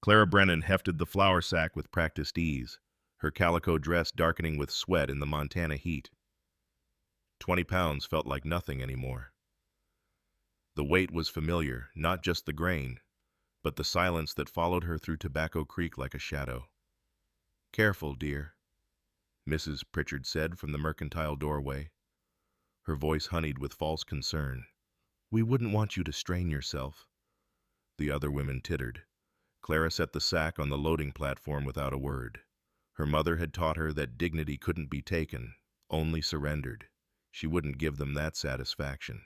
Clara Brennan hefted the flour sack with practiced ease, her calico dress darkening with sweat in the Montana heat. 20 pounds felt like nothing anymore. The weight was familiar, not just the grain, but the silence that followed her through Tobacco Creek like a shadow. "Careful, dear," Mrs. Pritchard said from the mercantile doorway, her voice honeyed with false concern. "We wouldn't want you to strain yourself." The other women tittered. Clara set the sack on the loading platform without a word. Her mother had taught her that dignity couldn't be taken, only surrendered. She wouldn't give them that satisfaction.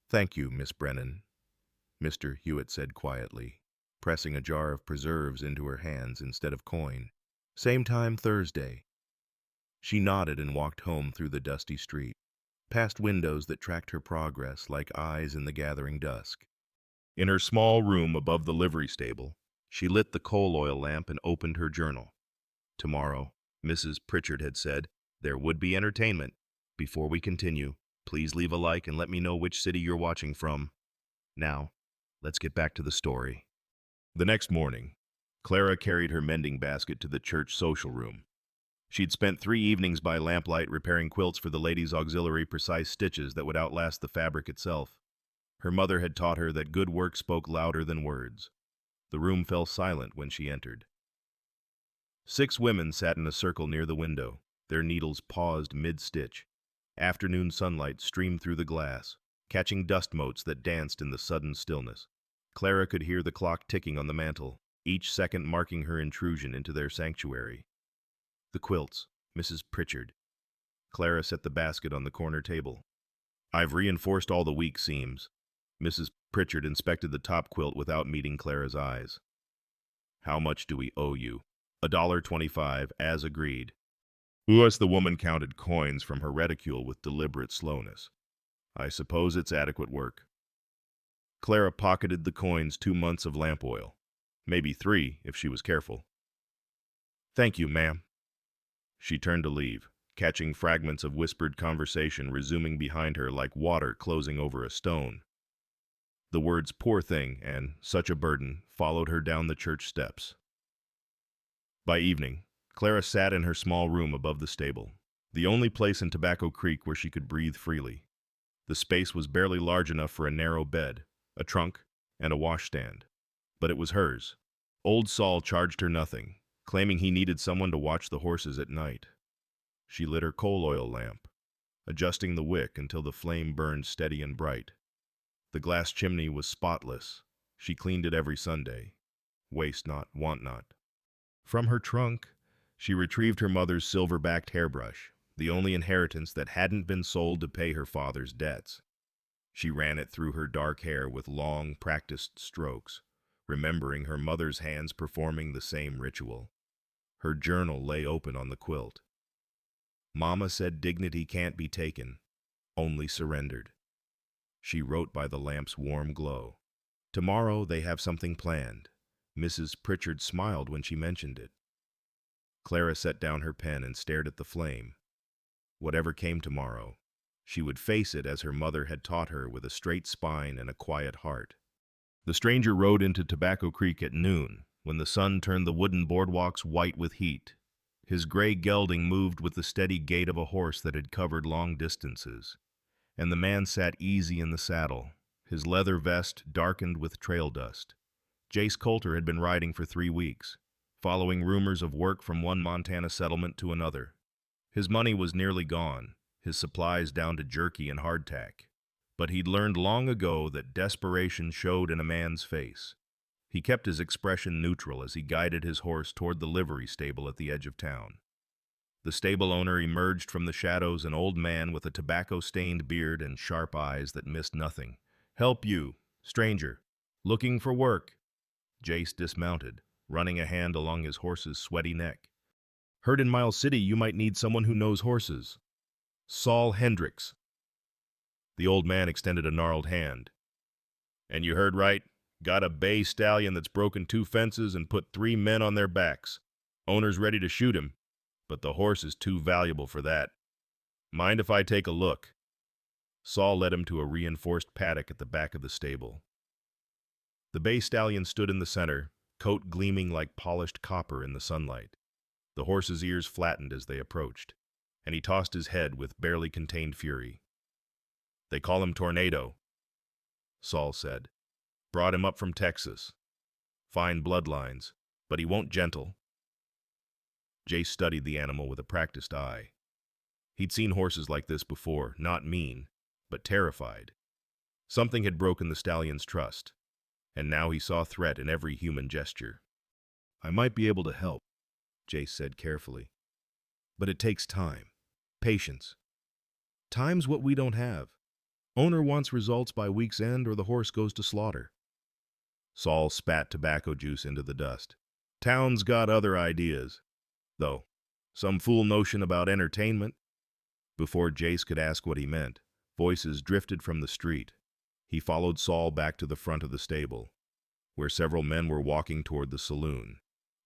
"Thank you, Miss Brennan," Mr. Hewitt said quietly, pressing a jar of preserves into her hands instead of coin. "Same time Thursday." She nodded and walked home through the dusty street, past windows that tracked her progress like eyes in the gathering dusk. In her small room above the livery stable, she lit the coal oil lamp and opened her journal. Tomorrow, Mrs. Pritchard had said, there would be entertainment. Before we continue, please leave a like and let me know which city you're watching from. Now, let's get back to the story. The next morning, Clara carried her mending basket to the church social room. She'd spent 3 evenings by lamplight repairing quilts for the ladies' auxiliary precise stitches that would outlast the fabric itself. Her mother had taught her that good work spoke louder than words. The room fell silent when she entered. 6 women sat in a circle near the window, their needles paused mid-stitch. Afternoon sunlight streamed through the glass, catching dust motes that danced in the sudden stillness. Clara could hear the clock ticking on the mantel, each second marking her intrusion into their sanctuary. "The quilts, Mrs. Pritchard." Clara set the basket on the corner table. "I've reinforced all the weak seams." Mrs. Pritchard inspected the top quilt without meeting Clara's eyes. "How much do we owe you?" $1.25, as agreed. As the woman counted coins from her reticule with deliberate slowness. "I suppose it's adequate work." Clara pocketed the coins 2 months of lamp oil. Maybe 3, if she was careful. "Thank you, ma'am." She turned to leave, catching fragments of whispered conversation resuming behind her like water closing over a stone. The words "poor thing" and "such a burden" followed her down the church steps. By evening, Clara sat in her small room above the stable, the only place in Tobacco Creek where she could breathe freely. The space was barely large enough for a narrow bed, a trunk, and a washstand. But it was hers. Old Saul charged her nothing, claiming he needed someone to watch the horses at night. She lit her coal oil lamp, adjusting the wick until the flame burned steady and bright. The glass chimney was spotless. She cleaned it every Sunday. Waste not, want not. From her trunk, she retrieved her mother's silver-backed hairbrush, the only inheritance that hadn't been sold to pay her father's debts. She ran it through her dark hair with long, practiced strokes, remembering her mother's hands performing the same ritual. Her journal lay open on the quilt. "Mama said dignity can't be taken, only surrendered." She wrote by the lamp's warm glow. "Tomorrow they have something planned." Mrs. Pritchard smiled when she mentioned it. Clara set down her pen and stared at the flame. Whatever came tomorrow, she would face it as her mother had taught her, with a straight spine and a quiet heart. The stranger rode into Tobacco Creek at noon, when the sun turned the wooden boardwalks white with heat. His gray gelding moved with the steady gait of a horse that had covered long distances, and the man sat easy in the saddle, his leather vest darkened with trail dust. Jace Coulter had been riding for 3 weeks, following rumors of work from one Montana settlement to another. His money was nearly gone, his supplies down to jerky and hardtack. But he'd learned long ago that desperation showed in a man's face. He kept his expression neutral as he guided his horse toward the livery stable at the edge of town. The stable owner emerged from the shadows, an old man with a tobacco-stained beard and sharp eyes that missed nothing. "Help you, stranger. Looking for work." Jace dismounted, running a hand along his horse's sweaty neck. "Heard in Miles City you might need someone who knows horses. Saul Hendricks." The old man extended a gnarled hand. "And you heard right. Got a bay stallion that's broken 2 fences and put 3 men on their backs. Owner's ready to shoot him, but the horse is too valuable for that. Mind if I take a look?" Saul led him to a reinforced paddock at the back of the stable. The bay stallion stood in the center, coat gleaming like polished copper in the sunlight. The horse's ears flattened as they approached, and he tossed his head with barely contained fury. "They call him Tornado," Saul said. "Brought him up from Texas. Fine bloodlines, but he won't gentle." Jace studied the animal with a practiced eye. He'd seen horses like this before, not mean, but terrified. Something had broken the stallion's trust, and now he saw threat in every human gesture. "I might be able to help," Jace said carefully. "But it takes time. Patience. Time's what we don't have. Owner wants results by week's end or the horse goes to slaughter." Saul spat tobacco juice into the dust. "Town's got other ideas, though. Some fool notion about entertainment." Before Jace could ask what he meant, voices drifted from the street. He followed Saul back to the front of the stable, where several men were walking toward the saloon,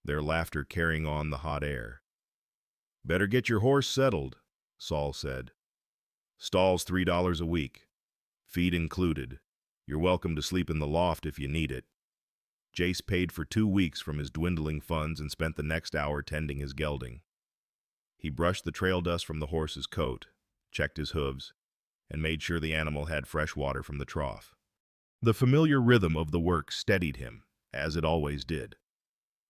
their laughter carrying on the hot air. "Better get your horse settled," Saul said. "Stall's $3 a week. Feed included. You're welcome to sleep in the loft if you need it." Jace paid for 2 weeks from his dwindling funds and spent the next hour tending his gelding. He brushed the trail dust from the horse's coat, checked his hooves, and made sure the animal had fresh water from the trough. The familiar rhythm of the work steadied him, as it always did.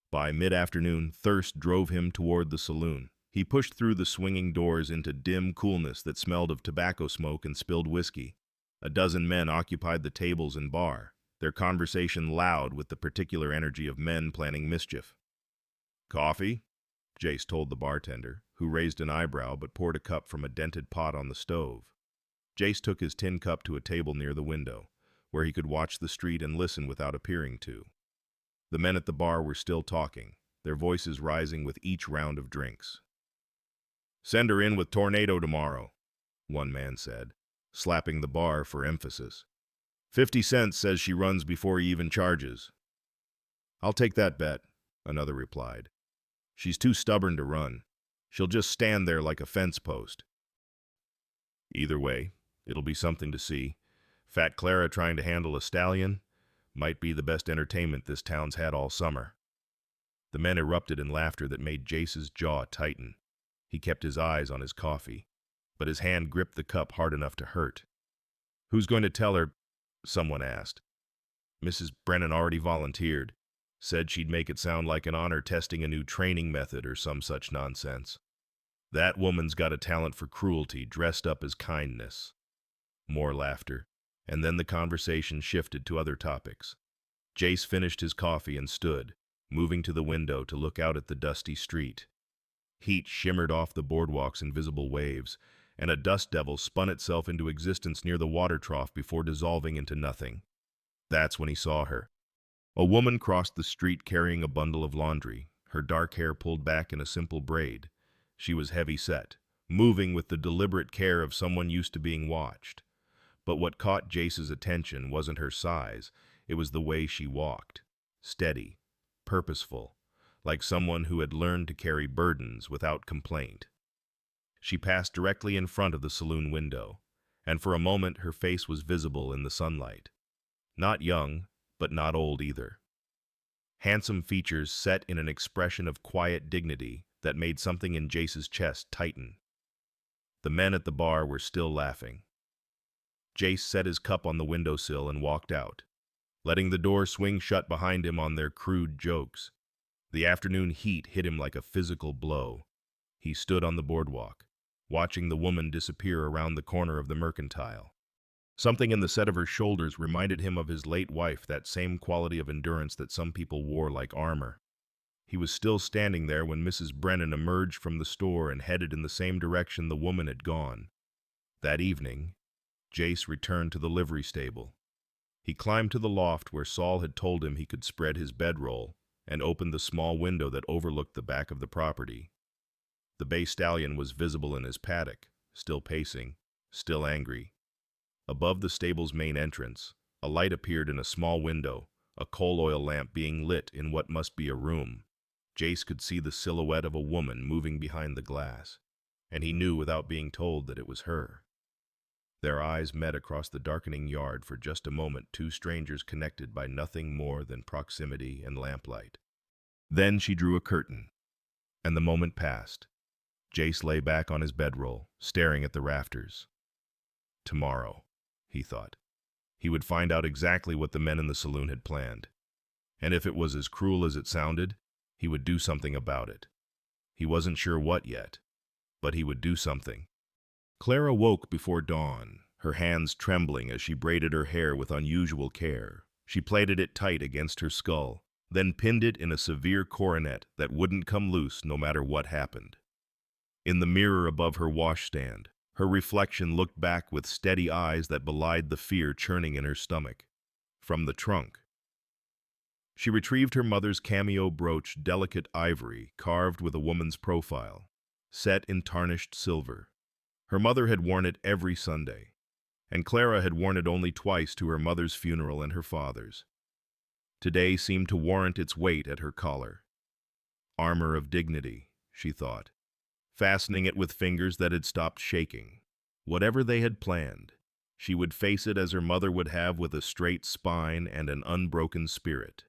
By mid-afternoon, thirst drove him toward the saloon. He pushed through the swinging doors into dim coolness that smelled of tobacco smoke and spilled whiskey. A dozen men occupied the tables and bar, their conversation loud with the particular energy of men planning mischief. "Coffee?" Jace told the bartender, who raised an eyebrow but poured a cup from a dented pot on the stove. Jace took his tin cup to a table near the window, where he could watch the street and listen without appearing to. The men at the bar were still talking, their voices rising with each round of drinks. "Send her in with Tornado tomorrow," one man said, slapping the bar for emphasis. 50 cents says she runs before he even charges." "I'll take that bet," another replied. "She's too stubborn to run. She'll just stand there like a fence post." Either way, it'll be something to see. Fat Clara trying to handle a stallion might be the best entertainment this town's had all summer. The men erupted in laughter that made Jace's jaw tighten. He kept his eyes on his coffee, but his hand gripped the cup hard enough to hurt. "Who's going to tell her?" someone asked. "Mrs. Brennan already volunteered. Said she'd make it sound like an honor testing a new training method or some such nonsense. That woman's got a talent for cruelty dressed up as kindness." More laughter, and then the conversation shifted to other topics. Jace finished his coffee and stood, moving to the window to look out at the dusty street. Heat shimmered off the boardwalk's invisible waves, and a dust devil spun itself into existence near the water trough before dissolving into nothing. That's when he saw her. A woman crossed the street carrying a bundle of laundry, her dark hair pulled back in a simple braid. She was heavy-set, moving with the deliberate care of someone used to being watched. But what caught Jace's attention wasn't her size, it was the way she walked. Steady, purposeful, like someone who had learned to carry burdens without complaint. She passed directly in front of the saloon window, and for a moment her face was visible in the sunlight. Not young, but not old either. Handsome features set in an expression of quiet dignity that made something in Jace's chest tighten. The men at the bar were still laughing. Jace set his cup on the windowsill and walked out, letting the door swing shut behind him on their crude jokes. The afternoon heat hit him like a physical blow. He stood on the boardwalk, watching the woman disappear around the corner of the Mercantile. Something in the set of her shoulders reminded him of his late wife, that same quality of endurance that some people wore like armor. He was still standing there when Mrs. Brennan emerged from the store and headed in the same direction the woman had gone. That evening, Jace returned to the livery stable. He climbed to the loft where Saul had told him he could spread his bedroll and opened the small window that overlooked the back of the property. The bay stallion was visible in his paddock, still pacing, still angry. Above the stable's main entrance, a light appeared in a small window, a coal oil lamp being lit in what must be a room. Jace could see the silhouette of a woman moving behind the glass, and he knew without being told that it was her. Their eyes met across the darkening yard for just a moment, two strangers connected by nothing more than proximity and lamplight. Then she drew a curtain, and the moment passed. Jace lay back on his bedroll, staring at the rafters. Tomorrow, he thought, he would find out exactly what the men in the saloon had planned. And if it was as cruel as it sounded, he would do something about it. He wasn't sure what yet, but he would do something. Clara woke before dawn, her hands trembling as she braided her hair with unusual care. She plaited it tight against her skull, then pinned it in a severe coronet that wouldn't come loose no matter what happened. In the mirror above her washstand, her reflection looked back with steady eyes that belied the fear churning in her stomach. From the trunk, she retrieved her mother's cameo brooch, delicate ivory, carved with a woman's profile, set in tarnished silver. Her mother had worn it every Sunday, and Clara had worn it only twice, to her mother's funeral and her father's. Today seemed to warrant its weight at her collar. Armor of dignity, she thought, fastening it with fingers that had stopped shaking. Whatever they had planned, she would face it as her mother would have, with a straight spine and an unbroken spirit.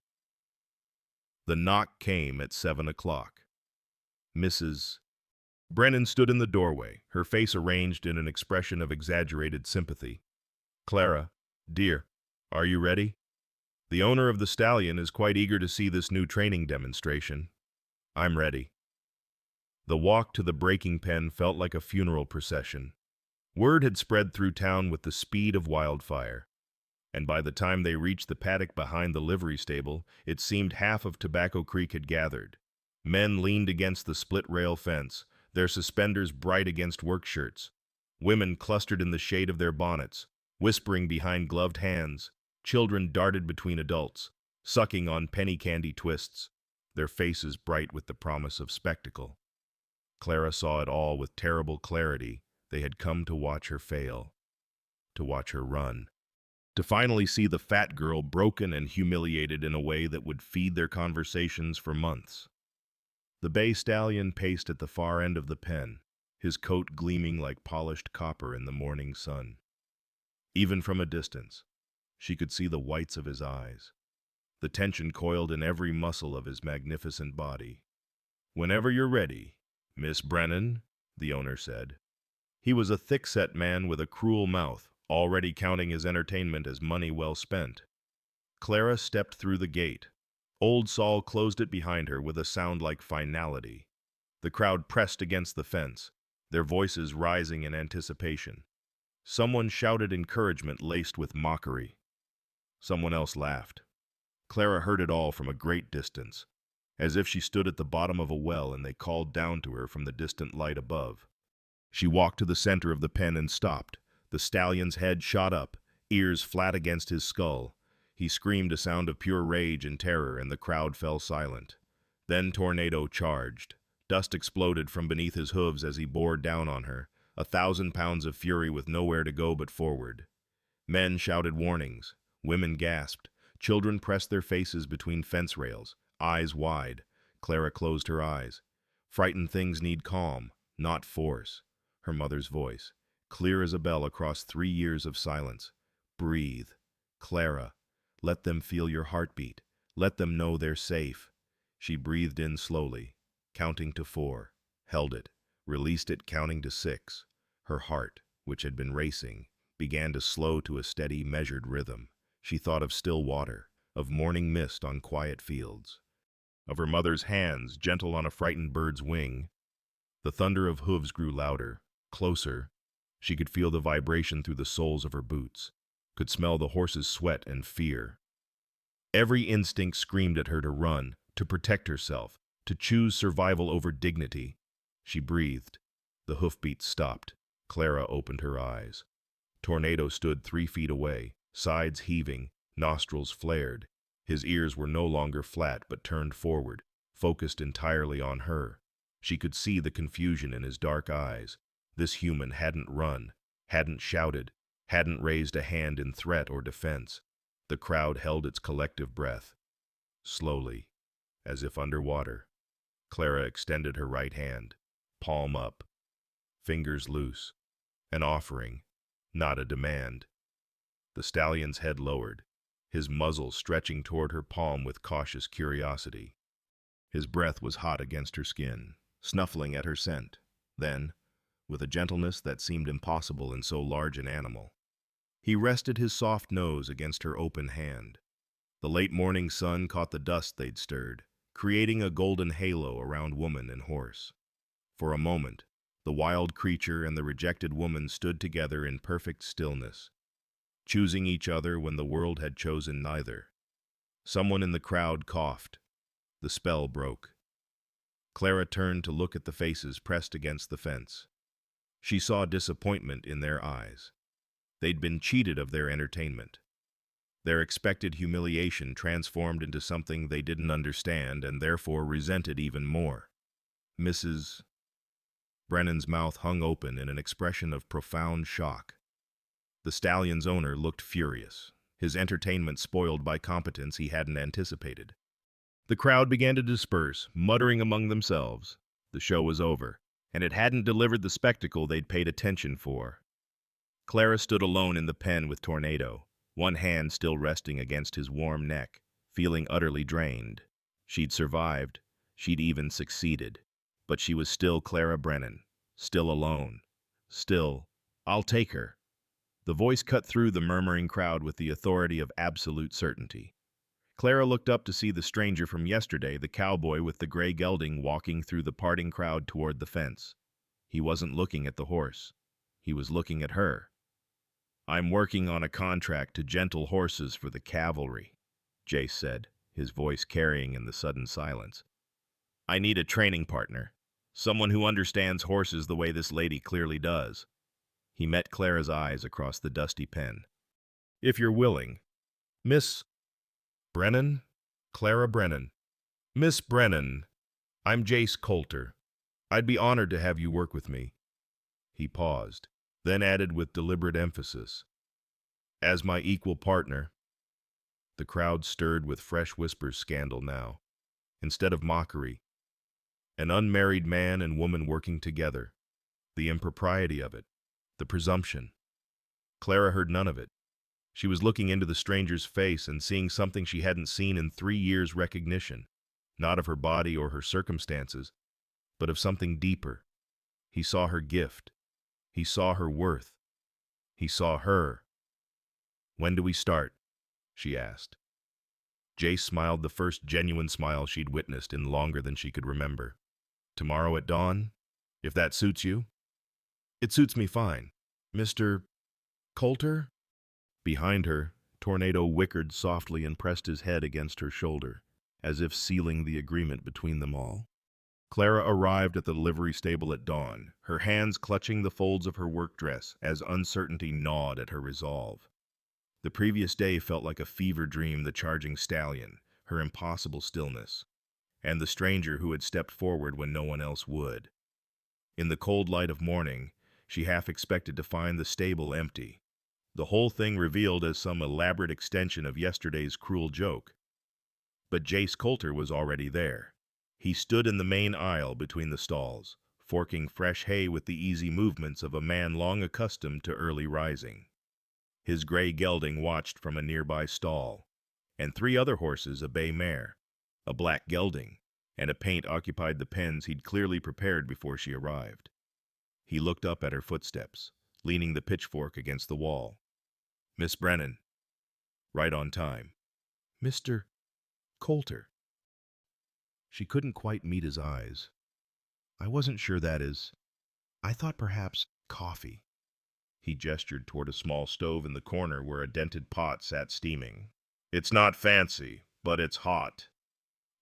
The knock came at 7 o'clock. Mrs. Brennan stood in the doorway, her face arranged in an expression of exaggerated sympathy. "Clara, dear, are you ready? The owner of the stallion is quite eager to see this new training demonstration." "I'm ready." The walk to the breaking pen felt like a funeral procession. Word had spread through town with the speed of wildfire, and by the time they reached the paddock behind the livery stable, it seemed half of Tobacco Creek had gathered. Men leaned against the split-rail fence, their suspenders bright against work shirts. Women clustered in the shade of their bonnets, whispering behind gloved hands. Children darted between adults, sucking on penny candy twists, their faces bright with the promise of spectacle. Clara saw it all with terrible clarity. They had come to watch her fail, to watch her run, to finally see the fat girl broken and humiliated in a way that would feed their conversations for months. The bay stallion paced at the far end of the pen, his coat gleaming like polished copper in the morning sun. Even from a distance, she could see the whites of his eyes, the tension coiled in every muscle of his magnificent body. "Whenever you're ready, Miss Brennan," the owner said. He was a thick-set man with a cruel mouth, already counting his entertainment as money well spent. Clara stepped through the gate. Old Saul closed it behind her with a sound like finality. The crowd pressed against the fence, their voices rising in anticipation. Someone shouted encouragement laced with mockery. Someone else laughed. Clara heard it all from a great distance, as if she stood at the bottom of a well and they called down to her from the distant light above. She walked to the center of the pen and stopped. The stallion's head shot up, ears flat against his skull. He screamed a sound of pure rage and terror, and the crowd fell silent. Then Tornado charged. Dust exploded from beneath his hooves as he bore down on her, 1,000 pounds of fury with nowhere to go but forward. Men shouted warnings. Women gasped. Children pressed their faces between fence rails, eyes wide. Clara closed her eyes. Frightened things need calm, not force. Her mother's voice, clear as a bell across 3 years of silence. "Breathe. Clara, let them feel your heartbeat. Let them know they're safe." She breathed in slowly, counting to 4, held it, released it, counting to 6. Her heart, which had been racing, began to slow to a steady, measured rhythm. She thought of still water, of morning mist on quiet fields, of her mother's hands gentle on a frightened bird's wing. The thunder of hooves grew louder, closer. She could feel the vibration through the soles of her boots, could smell the horse's sweat and fear. Every instinct screamed at her to run, to protect herself, to choose survival over dignity. She breathed. The hoofbeats stopped. Clara opened her eyes. Tornado stood 3 feet away, sides heaving, nostrils flared. His ears were no longer flat but turned forward, focused entirely on her. She could see the confusion in his dark eyes. This human hadn't run, hadn't shouted, hadn't raised a hand in threat or defense. The crowd held its collective breath. Slowly, as if underwater, Clara extended her right hand, palm up, fingers loose, an offering, not a demand. The stallion's head lowered, his muzzle stretching toward her palm with cautious curiosity. His breath was hot against her skin, snuffling at her scent. Then, with a gentleness that seemed impossible in so large an animal, he rested his soft nose against her open hand. The late morning sun caught the dust they'd stirred, creating a golden halo around woman and horse. For a moment, the wild creature and the rejected woman stood together in perfect stillness, choosing each other when the world had chosen neither. Someone in the crowd coughed. The spell broke. Clara turned to look at the faces pressed against the fence. She saw disappointment in their eyes. They'd been cheated of their entertainment. Their expected humiliation transformed into something they didn't understand and therefore resented even more. Mrs. Brennan's mouth hung open in an expression of profound shock. The stallion's owner looked furious, his entertainment spoiled by competence he hadn't anticipated. The crowd began to disperse, muttering among themselves. The show was over, and it hadn't delivered the spectacle they'd paid attention for. Clara stood alone in the pen with Tornado, one hand still resting against his warm neck, feeling utterly drained. She'd survived. She'd even succeeded. But she was still Clara Brennan, still alone. Still, "I'll take her." The voice cut through the murmuring crowd with the authority of absolute certainty. Clara looked up to see the stranger from yesterday, the cowboy with the gray gelding, walking through the parting crowd toward the fence. He wasn't looking at the horse. He was looking at her. "I'm working on a contract to gentle horses for the cavalry," Jace said, his voice carrying in the sudden silence. "I need a training partner, someone who understands horses the way this lady clearly does." He met Clara's eyes across the dusty pen. "If you're willing, Miss Brennan?" "Clara Brennan." "Miss Brennan, I'm Jace Coulter. I'd be honored to have you work with me." He paused, then added with deliberate emphasis, "as my equal partner." The crowd stirred with fresh whispers scandal now. Instead of mockery, an unmarried man and woman working together. The impropriety of it, the presumption. Clara heard none of it. She was looking into the stranger's face and seeing something she hadn't seen in 3 years' recognition, not of her body or her circumstances, but of something deeper. He saw her gift. He saw her worth. He saw her. "When do we start?" she asked. Jace smiled, the first genuine smile she'd witnessed in longer than she could remember. "Tomorrow at dawn, if that suits you." "It suits me fine. Mr. Coulter?" Behind her, Tornado whickered softly and pressed his head against her shoulder, as if sealing the agreement between them all. Clara arrived at the livery stable at dawn, her hands clutching the folds of her work dress as uncertainty gnawed at her resolve. The previous day felt like a fever dream, the charging stallion, her impossible stillness, and the stranger who had stepped forward when no one else would. In the cold light of morning, she half expected to find the stable empty, the whole thing revealed as some elaborate extension of yesterday's cruel joke. But Jace Coulter was already there. He stood in the main aisle between the stalls, forking fresh hay with the easy movements of a man long accustomed to early rising. His gray gelding watched from a nearby stall, and 3 other horses, a bay mare, a black gelding, and a paint occupied the pens he'd clearly prepared before she arrived. He looked up at her footsteps, leaning the pitchfork against the wall. "Miss Brennan." "Right on time." "Mr. Coulter." She couldn't quite meet his eyes. "I wasn't sure that is. I thought perhaps coffee." He gestured toward a small stove in the corner where a dented pot sat steaming. "It's not fancy, but it's hot."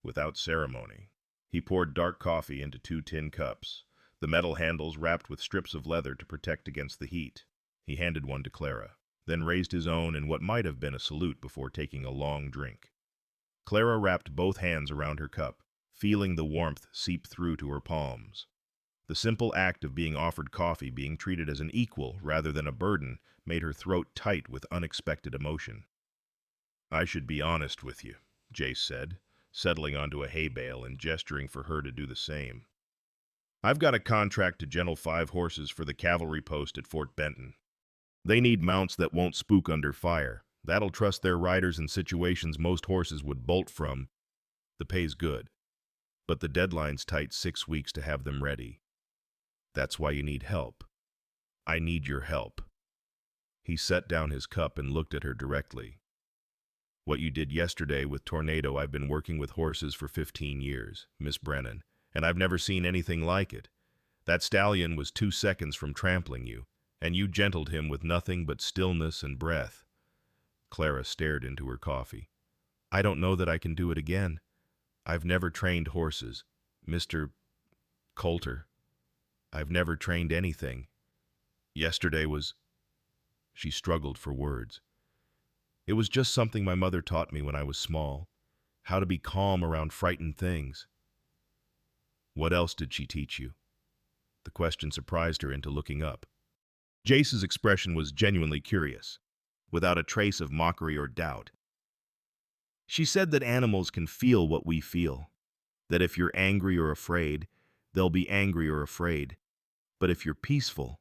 Without ceremony, he poured dark coffee into 2 tin cups, the metal handles wrapped with strips of leather to protect against the heat. He handed one to Clara, then raised his own in what might have been a salute before taking a long drink. Clara wrapped both hands around her cup, feeling the warmth seep through to her palms. The simple act of being offered coffee, being treated as an equal rather than a burden, made her throat tight with unexpected emotion. "I should be honest with you," Jace said, settling onto a hay bale and gesturing for her to do the same. "I've got a contract to gentle 5 horses for the cavalry post at Fort Benton. They need mounts that won't spook under fire. That'll trust their riders in situations most horses would bolt from. The pay's good, but the deadline's tight, 6 weeks to have them ready. That's why you need help. I need your help. He set down his cup and looked at her directly. What you did yesterday with Tornado, I've been working with horses for 15 years, Miss Brennan, and I've never seen anything like it. That stallion was 2 seconds from trampling you, and you gentled him with nothing but stillness and breath. Clara stared into her coffee. I don't know that I can do it again. I've never trained horses, Mr. Coulter. I've never trained anything. Yesterday was... She struggled for words. It was just something my mother taught me when I was small, how to be calm around frightened things. What else did she teach you? The question surprised her into looking up. Jace's expression was genuinely curious, without a trace of mockery or doubt. She said that animals can feel what we feel, that if you're angry or afraid, they'll be angry or afraid. But if you're peaceful,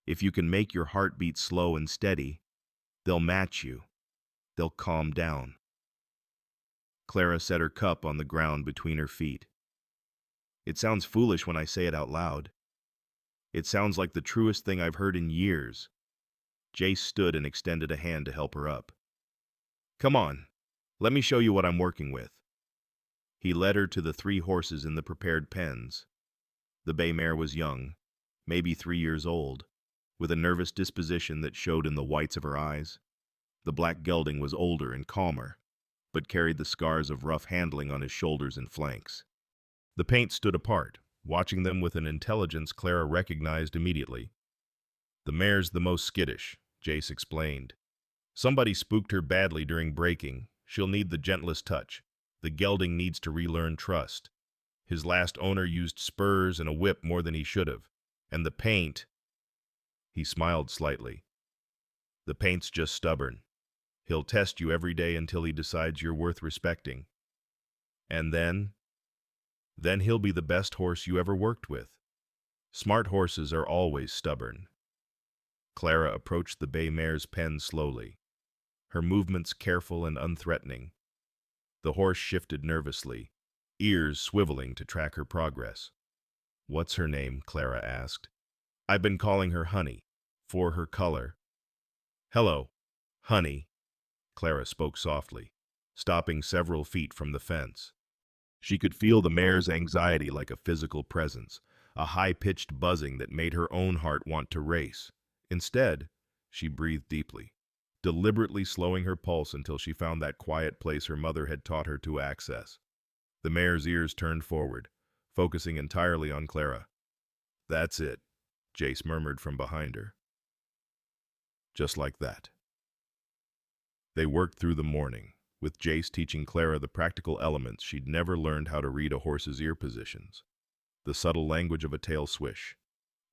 if you can make your heart beat slow and steady, they'll match you. They'll calm down. Clara set her cup on the ground between her feet. It sounds foolish when I say it out loud. It sounds like the truest thing I've heard in years. Jace stood and extended a hand to help her up. Come on, let me show you what I'm working with. He led her to the 3 horses in the prepared pens. The bay mare was young, maybe 3 years old, with a nervous disposition that showed in the whites of her eyes. The black gelding was older and calmer, but carried the scars of rough handling on his shoulders and flanks. The paint stood apart, watching them with an intelligence Clara recognized immediately. The mare's the most skittish, Jace explained. Somebody spooked her badly during breaking. She'll need the gentlest touch. The gelding needs to relearn trust. His last owner used spurs and a whip more than he should have. And the paint... He smiled slightly. The paint's just stubborn. He'll test you every day until he decides you're worth respecting. And then he'll be the best horse you ever worked with. Smart horses are always stubborn. Clara approached the bay mare's pen slowly, her movements careful and unthreatening. The horse shifted nervously, ears swiveling to track her progress. What's her name? Clara asked. I've been calling her Honey, for her color. Hello, Honey, Clara spoke softly, stopping several feet from the fence. She could feel the mare's anxiety like a physical presence, a high-pitched buzzing that made her own heart want to race. Instead, she breathed deeply, deliberately slowing her pulse until she found that quiet place her mother had taught her to access. The mare's ears turned forward, focusing entirely on Clara. That's it, Jace murmured from behind her. Just like that. They worked through the morning, with Jace teaching Clara the practical elements she'd never learned how to read a horse's ear positions. The subtle language of a tail swish,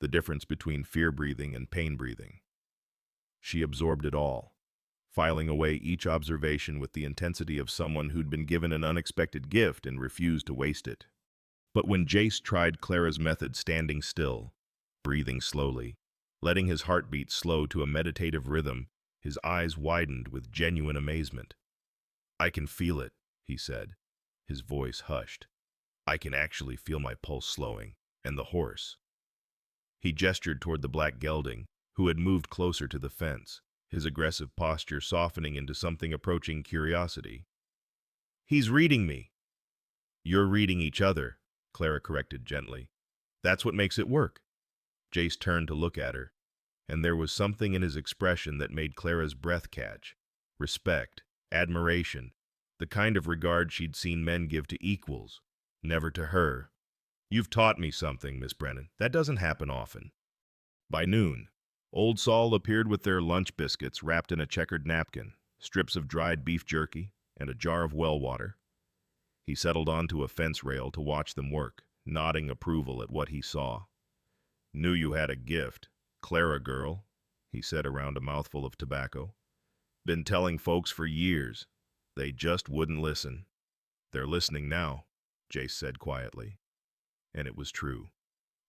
the difference between fear breathing and pain breathing. She absorbed it all, filing away each observation with the intensity of someone who'd been given an unexpected gift and refused to waste it. But when Jace tried Clara's method, standing still, breathing slowly, letting his heartbeat slow to a meditative rhythm, his eyes widened with genuine amazement. I can feel it, he said, his voice hushed. I can actually feel my pulse slowing, and the horse. He gestured toward the black gelding, who had moved closer to the fence, his aggressive posture softening into something approaching curiosity. He's reading me. You're reading each other, Clara corrected gently. That's what makes it work. Jace turned to look at her, and there was something in his expression that made Clara's breath catch. Respect, admiration, the kind of regard she'd seen men give to equals, never to her. You've taught me something, Miss Brennan. That doesn't happen often. By noon, Old Sol appeared with their lunch biscuits wrapped in a checkered napkin, strips of dried beef jerky, and a jar of well water. He settled onto a fence rail to watch them work, nodding approval at what he saw. Knew you had a gift, Clara girl, he said around a mouthful of tobacco. Been telling folks for years. They just wouldn't listen. They're listening now, Jace said quietly. And it was true.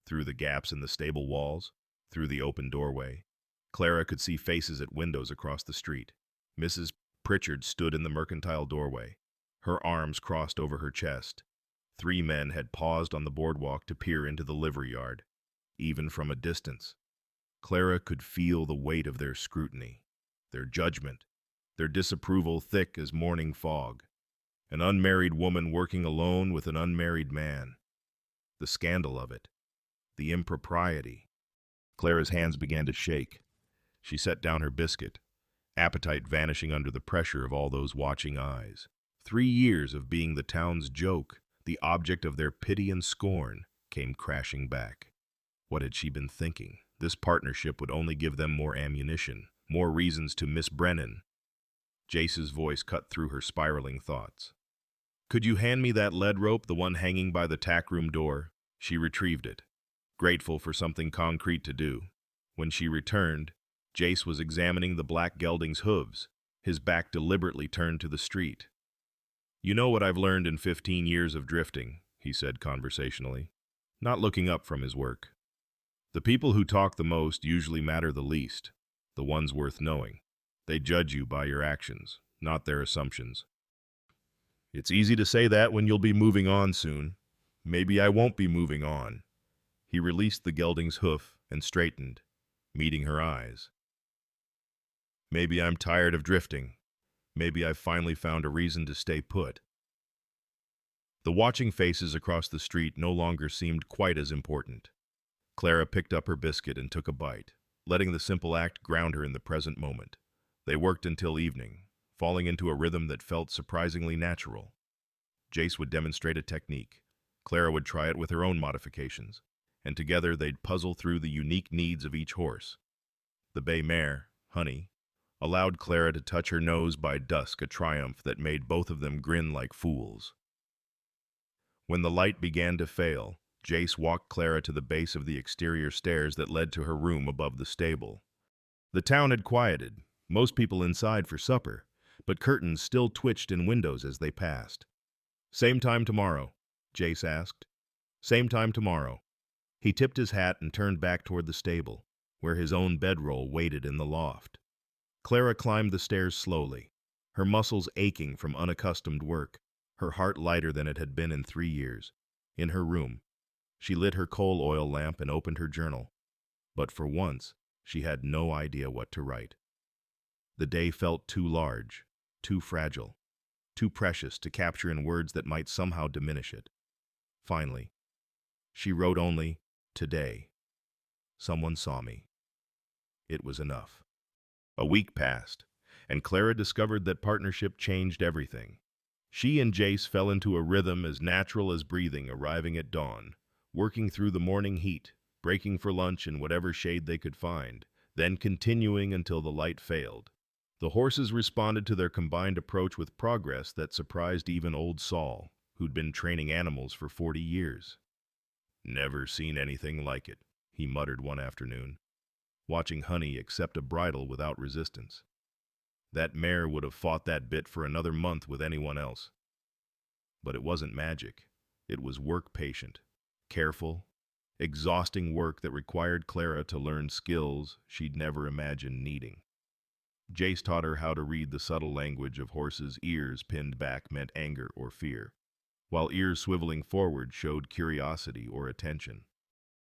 Through the gaps in the stable walls, through the open doorway, Clara could see faces at windows across the street. Mrs. Pritchard stood in the mercantile doorway, her arms crossed over her chest. 3 men had paused on the boardwalk to peer into the livery yard. Even from a distance, Clara could feel the weight of their scrutiny, their judgment, their disapproval thick as morning fog. An unmarried woman working alone with an unmarried man. The scandal of it, the impropriety. Clara's hands began to shake. She set down her biscuit, appetite vanishing under the pressure of all those watching eyes. 3 years of being the town's joke, the object of their pity and scorn, came crashing back. What had she been thinking? This partnership would only give them more ammunition, more reasons to miss Brennan. Jace's voice cut through her spiraling thoughts. "Could you hand me that lead rope, the one hanging by the tack room door?" She retrieved it, grateful for something concrete to do. When she returned, Jace was examining the black gelding's hooves, his back deliberately turned to the street. "You know what I've learned in 15 years of drifting," he said conversationally, not looking up from his work. "The people who talk the most usually matter the least, the ones worth knowing. They judge you by your actions, not their assumptions. It's easy to say that when you'll be moving on soon. Maybe I won't be moving on." He released the gelding's hoof and straightened, meeting her eyes. "Maybe I'm tired of drifting. Maybe I've finally found a reason to stay put." The watching faces across the street no longer seemed quite as important. Clara picked up her biscuit and took a bite, letting the simple act ground her in the present moment. They worked until evening, falling into a rhythm that felt surprisingly natural. Jace would demonstrate a technique. Clara would try it with her own modifications, and together they'd puzzle through the unique needs of each horse. The bay mare, Honey, allowed Clara to touch her nose by dusk, a triumph that made both of them grin like fools. When the light began to fail, Jace walked Clara to the base of the exterior stairs that led to her room above the stable. The town had quieted, most people inside for supper, but curtains still twitched in windows as they passed. "Same time tomorrow?" Jace asked. "Same time tomorrow." He tipped his hat and turned back toward the stable, where his own bedroll waited in the loft. Clara climbed the stairs slowly, her muscles aching from unaccustomed work, her heart lighter than it had been in 3 years. In her room, she lit her coal oil lamp and opened her journal. But for once, she had no idea what to write. The day felt too large, too fragile, too precious to capture in words that might somehow diminish it. Finally, she wrote only, "Today. Someone saw me." It was enough. A week passed, and Clara discovered that partnership changed everything. She and Jace fell into a rhythm as natural as breathing, arriving at dawn, working through the morning heat, breaking for lunch in whatever shade they could find, then continuing until the light failed. The horses responded to their combined approach with progress that surprised even old Saul, who'd been training animals for 40 years. "Never seen anything like it," he muttered one afternoon, watching Honey accept a bridle without resistance. That mare would have fought that bit for another month with anyone else. But it wasn't magic. It was work patient, careful, exhausting work that required Clara to learn skills she'd never imagined needing. Jace taught her how to read the subtle language of horses' ears pinned back meant anger or fear, while ears swiveling forward showed curiosity or attention.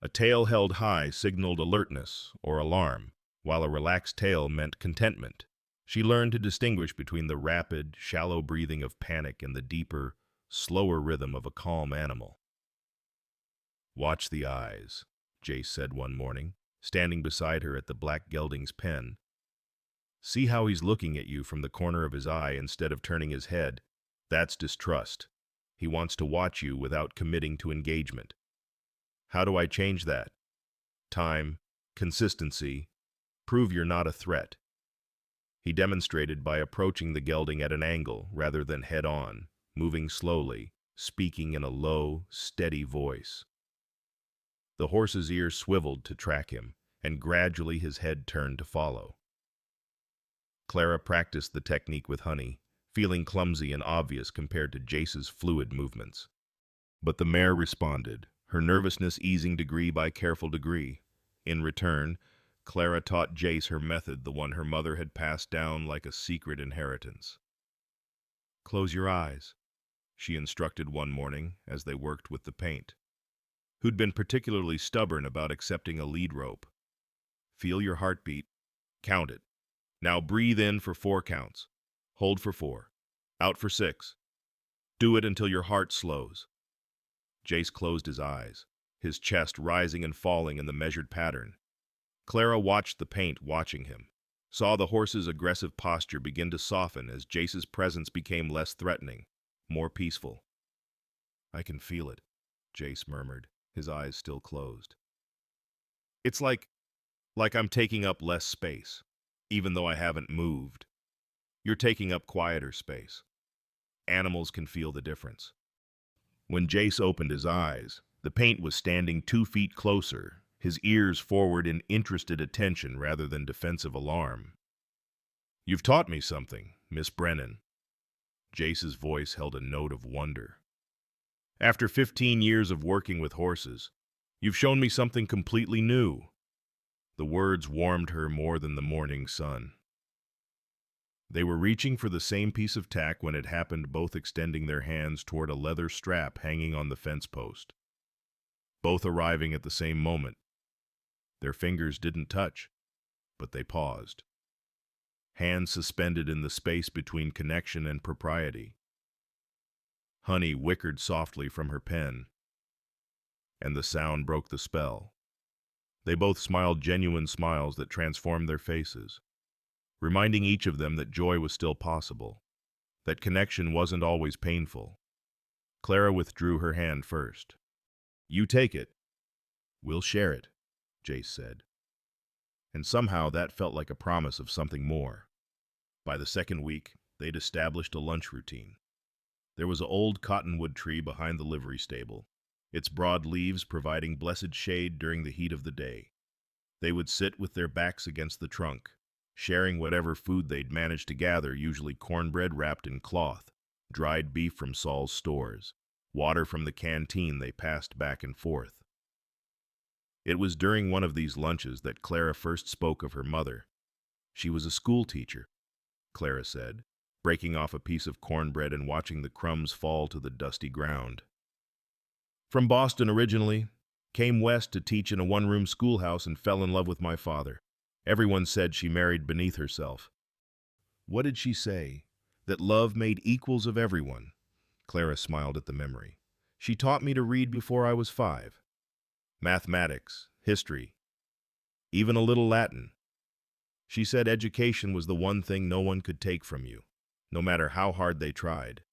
A tail held high signaled alertness or alarm, while a relaxed tail meant contentment. She learned to distinguish between the rapid, shallow breathing of panic and the deeper, slower rhythm of a calm animal. "Watch the eyes," Jace said one morning, standing beside her at the black gelding's pen. "See how he's looking at you from the corner of his eye instead of turning his head? That's distrust. He wants to watch you without committing to engagement. How do I change that? Time, consistency, prove you're not a threat." He demonstrated by approaching the gelding at an angle rather than head-on, moving slowly, speaking in a low, steady voice. The horse's ears swiveled to track him, and gradually his head turned to follow. Clara practiced the technique with Honey, feeling clumsy and obvious compared to Jace's fluid movements. But the mare responded, her nervousness easing degree by careful degree. In return, Clara taught Jace her method, the one her mother had passed down like a secret inheritance. "Close your eyes," she instructed one morning as they worked with the paint, who'd been particularly stubborn about accepting a lead rope. "Feel your heartbeat. Count it. Now breathe in for 4 counts. Hold for 4. Out for 6. Do it until your heart slows." Jace closed his eyes, his chest rising and falling in the measured pattern. Clara watched the paint, watching him, saw the horse's aggressive posture begin to soften as Jace's presence became less threatening, more peaceful. "I can feel it," Jace murmured, his eyes still closed. "It's like I'm taking up less space, even though I haven't moved. You're taking up quieter space. Animals can feel the difference." When Jace opened his eyes, the paint was standing 2 feet closer, his ears forward in interested attention rather than defensive alarm. "You've taught me something, Miss Brennan." Jace's voice held a note of wonder. "After 15 years of working with horses, you've shown me something completely new." The words warmed her more than the morning sun. They were reaching for the same piece of tack when it happened, both extending their hands toward a leather strap hanging on the fence post. Both arriving at the same moment. Their fingers didn't touch, but they paused. Hands suspended in the space between connection and propriety. Honey whickered softly from her pen, and the sound broke the spell. They both smiled genuine smiles that transformed their faces, reminding each of them that joy was still possible, that connection wasn't always painful. Clara withdrew her hand first. "You take it. We'll share it," Jace said. And somehow that felt like a promise of something more. By the second week, they'd established a lunch routine. There was an old cottonwood tree behind the livery stable, its broad leaves providing blessed shade during the heat of the day. They would sit with their backs against the trunk, sharing whatever food they'd managed to gather, usually cornbread wrapped in cloth, dried beef from Saul's stores, water from the canteen they passed back and forth. It was during one of these lunches that Clara first spoke of her mother. She was a school teacher, Clara said, breaking off a piece of cornbread and watching the crumbs fall to the dusty ground. "From Boston originally, came west to teach in a one-room schoolhouse and fell in love with my father. Everyone said she married beneath herself." "What did she say? That love made equals of everyone?" Clara smiled at the memory. "She taught me to read before I was 5. Mathematics, history, even a little Latin. She said education was the one thing no one could take from you, no matter how hard they tried."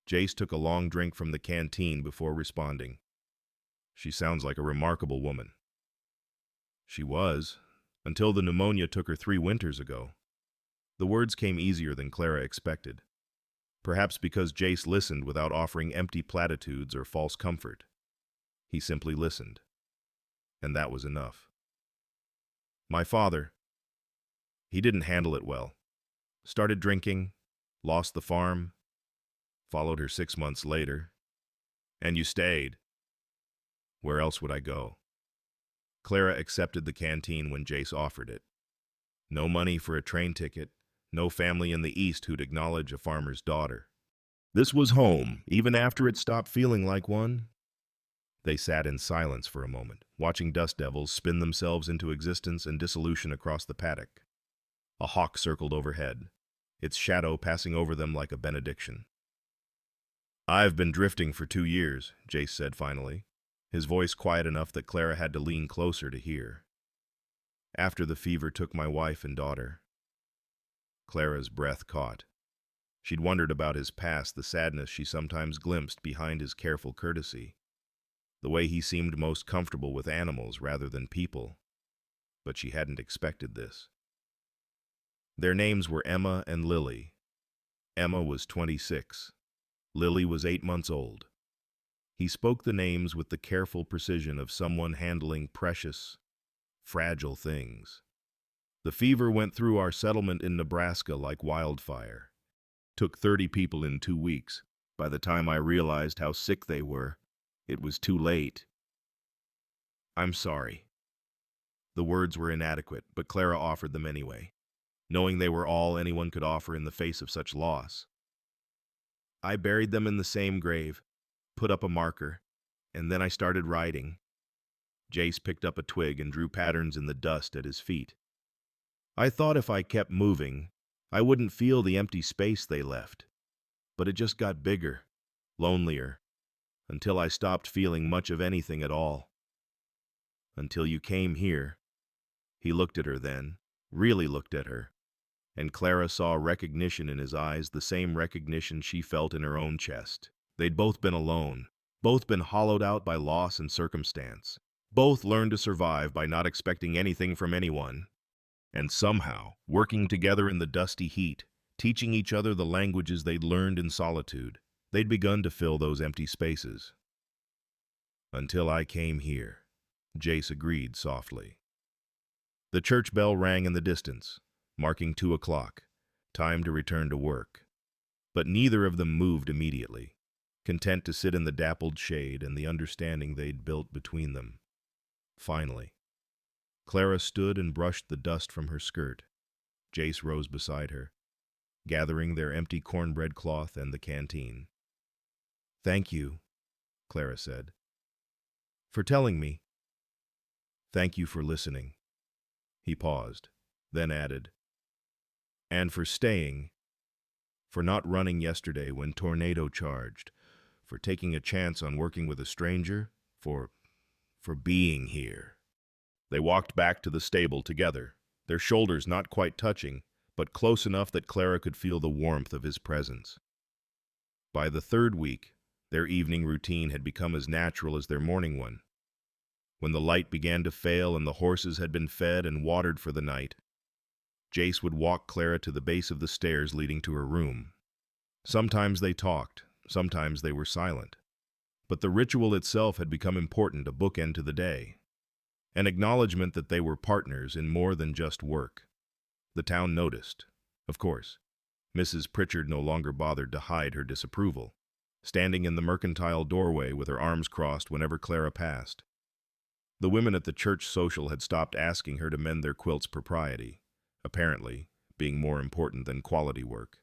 Jace took a long drink from the canteen before responding. "She sounds like a remarkable woman." "She was, until the pneumonia took her 3 winters ago." The words came easier than Clara expected, perhaps because Jace listened without offering empty platitudes or false comfort. He simply listened, and that was enough. "My father, he didn't handle it well. Started drinking, lost the farm, followed her 6 months later. And you stayed. Where else would I go?" Clara accepted the canteen when Jace offered it. No money for a train ticket, no family in the East who'd acknowledge a farmer's daughter. This was home, even after it stopped feeling like one. They sat in silence for a moment, watching dust devils spin themselves into existence and dissolution across the paddock. A hawk circled overhead, its shadow passing over them like a benediction. "I've been drifting for 2 years, Jace said finally, his voice quiet enough that Clara had to lean closer to hear. "After the fever took my wife and daughter." Clara's breath caught. She'd wondered about his past, the sadness she sometimes glimpsed behind his careful courtesy, the way he seemed most comfortable with animals rather than people. But she hadn't expected this. Their names were Emma and Lily. Emma was 26. Lily was 8 months old. He spoke the names with the careful precision of someone handling precious, fragile things. "The fever went through our settlement in Nebraska like wildfire. Took 30 people in 2 weeks. By the time I realized how sick they were, it was too late." "I'm sorry." The words were inadequate, but Clara offered them anyway, knowing they were all anyone could offer in the face of such loss. I buried them in the same grave, put up a marker, and then I started writing. Jace picked up a twig and drew patterns in the dust at his feet. I thought if I kept moving, I wouldn't feel the empty space they left. But it just got bigger, lonelier, until I stopped feeling much of anything at all. Until you came here. He looked at her then, really looked at her, and Clara saw recognition in his eyes, the same recognition she felt in her own chest. They'd both been alone, both been hollowed out by loss and circumstance, both learned to survive by not expecting anything from anyone, and somehow, working together in the dusty heat, teaching each other the languages they'd learned in solitude, they'd begun to fill those empty spaces. Until I came here, Jace agreed softly. The church bell rang in the distance, marking 2 o'clock, time to return to work. But neither of them moved immediately, content to sit in the dappled shade and the understanding they'd built between them. Finally, Clara stood and brushed the dust from her skirt. Jace rose beside her, gathering their empty cornbread cloth and the canteen. "Thank you," Clara said, "for telling me. Thank you for listening." He paused, then added, "And for staying, for not running yesterday when tornado charged, for taking a chance on working with a stranger, for being here." They walked back to the stable together, their shoulders not quite touching, but close enough that Clara could feel the warmth of his presence. By the 3rd week, their evening routine had become as natural as their morning one. When the light began to fail and the horses had been fed and watered for the night, Jace would walk Clara to the base of the stairs leading to her room. Sometimes they talked, sometimes they were silent. But the ritual itself had become important, a bookend to the day, an acknowledgement that they were partners in more than just work. The town noticed. Of course, Mrs. Pritchard no longer bothered to hide her disapproval, standing in the mercantile doorway with her arms crossed whenever Clara passed. The women at the church social had stopped asking her to mend their quilts, propriety, apparently, being more important than quality work.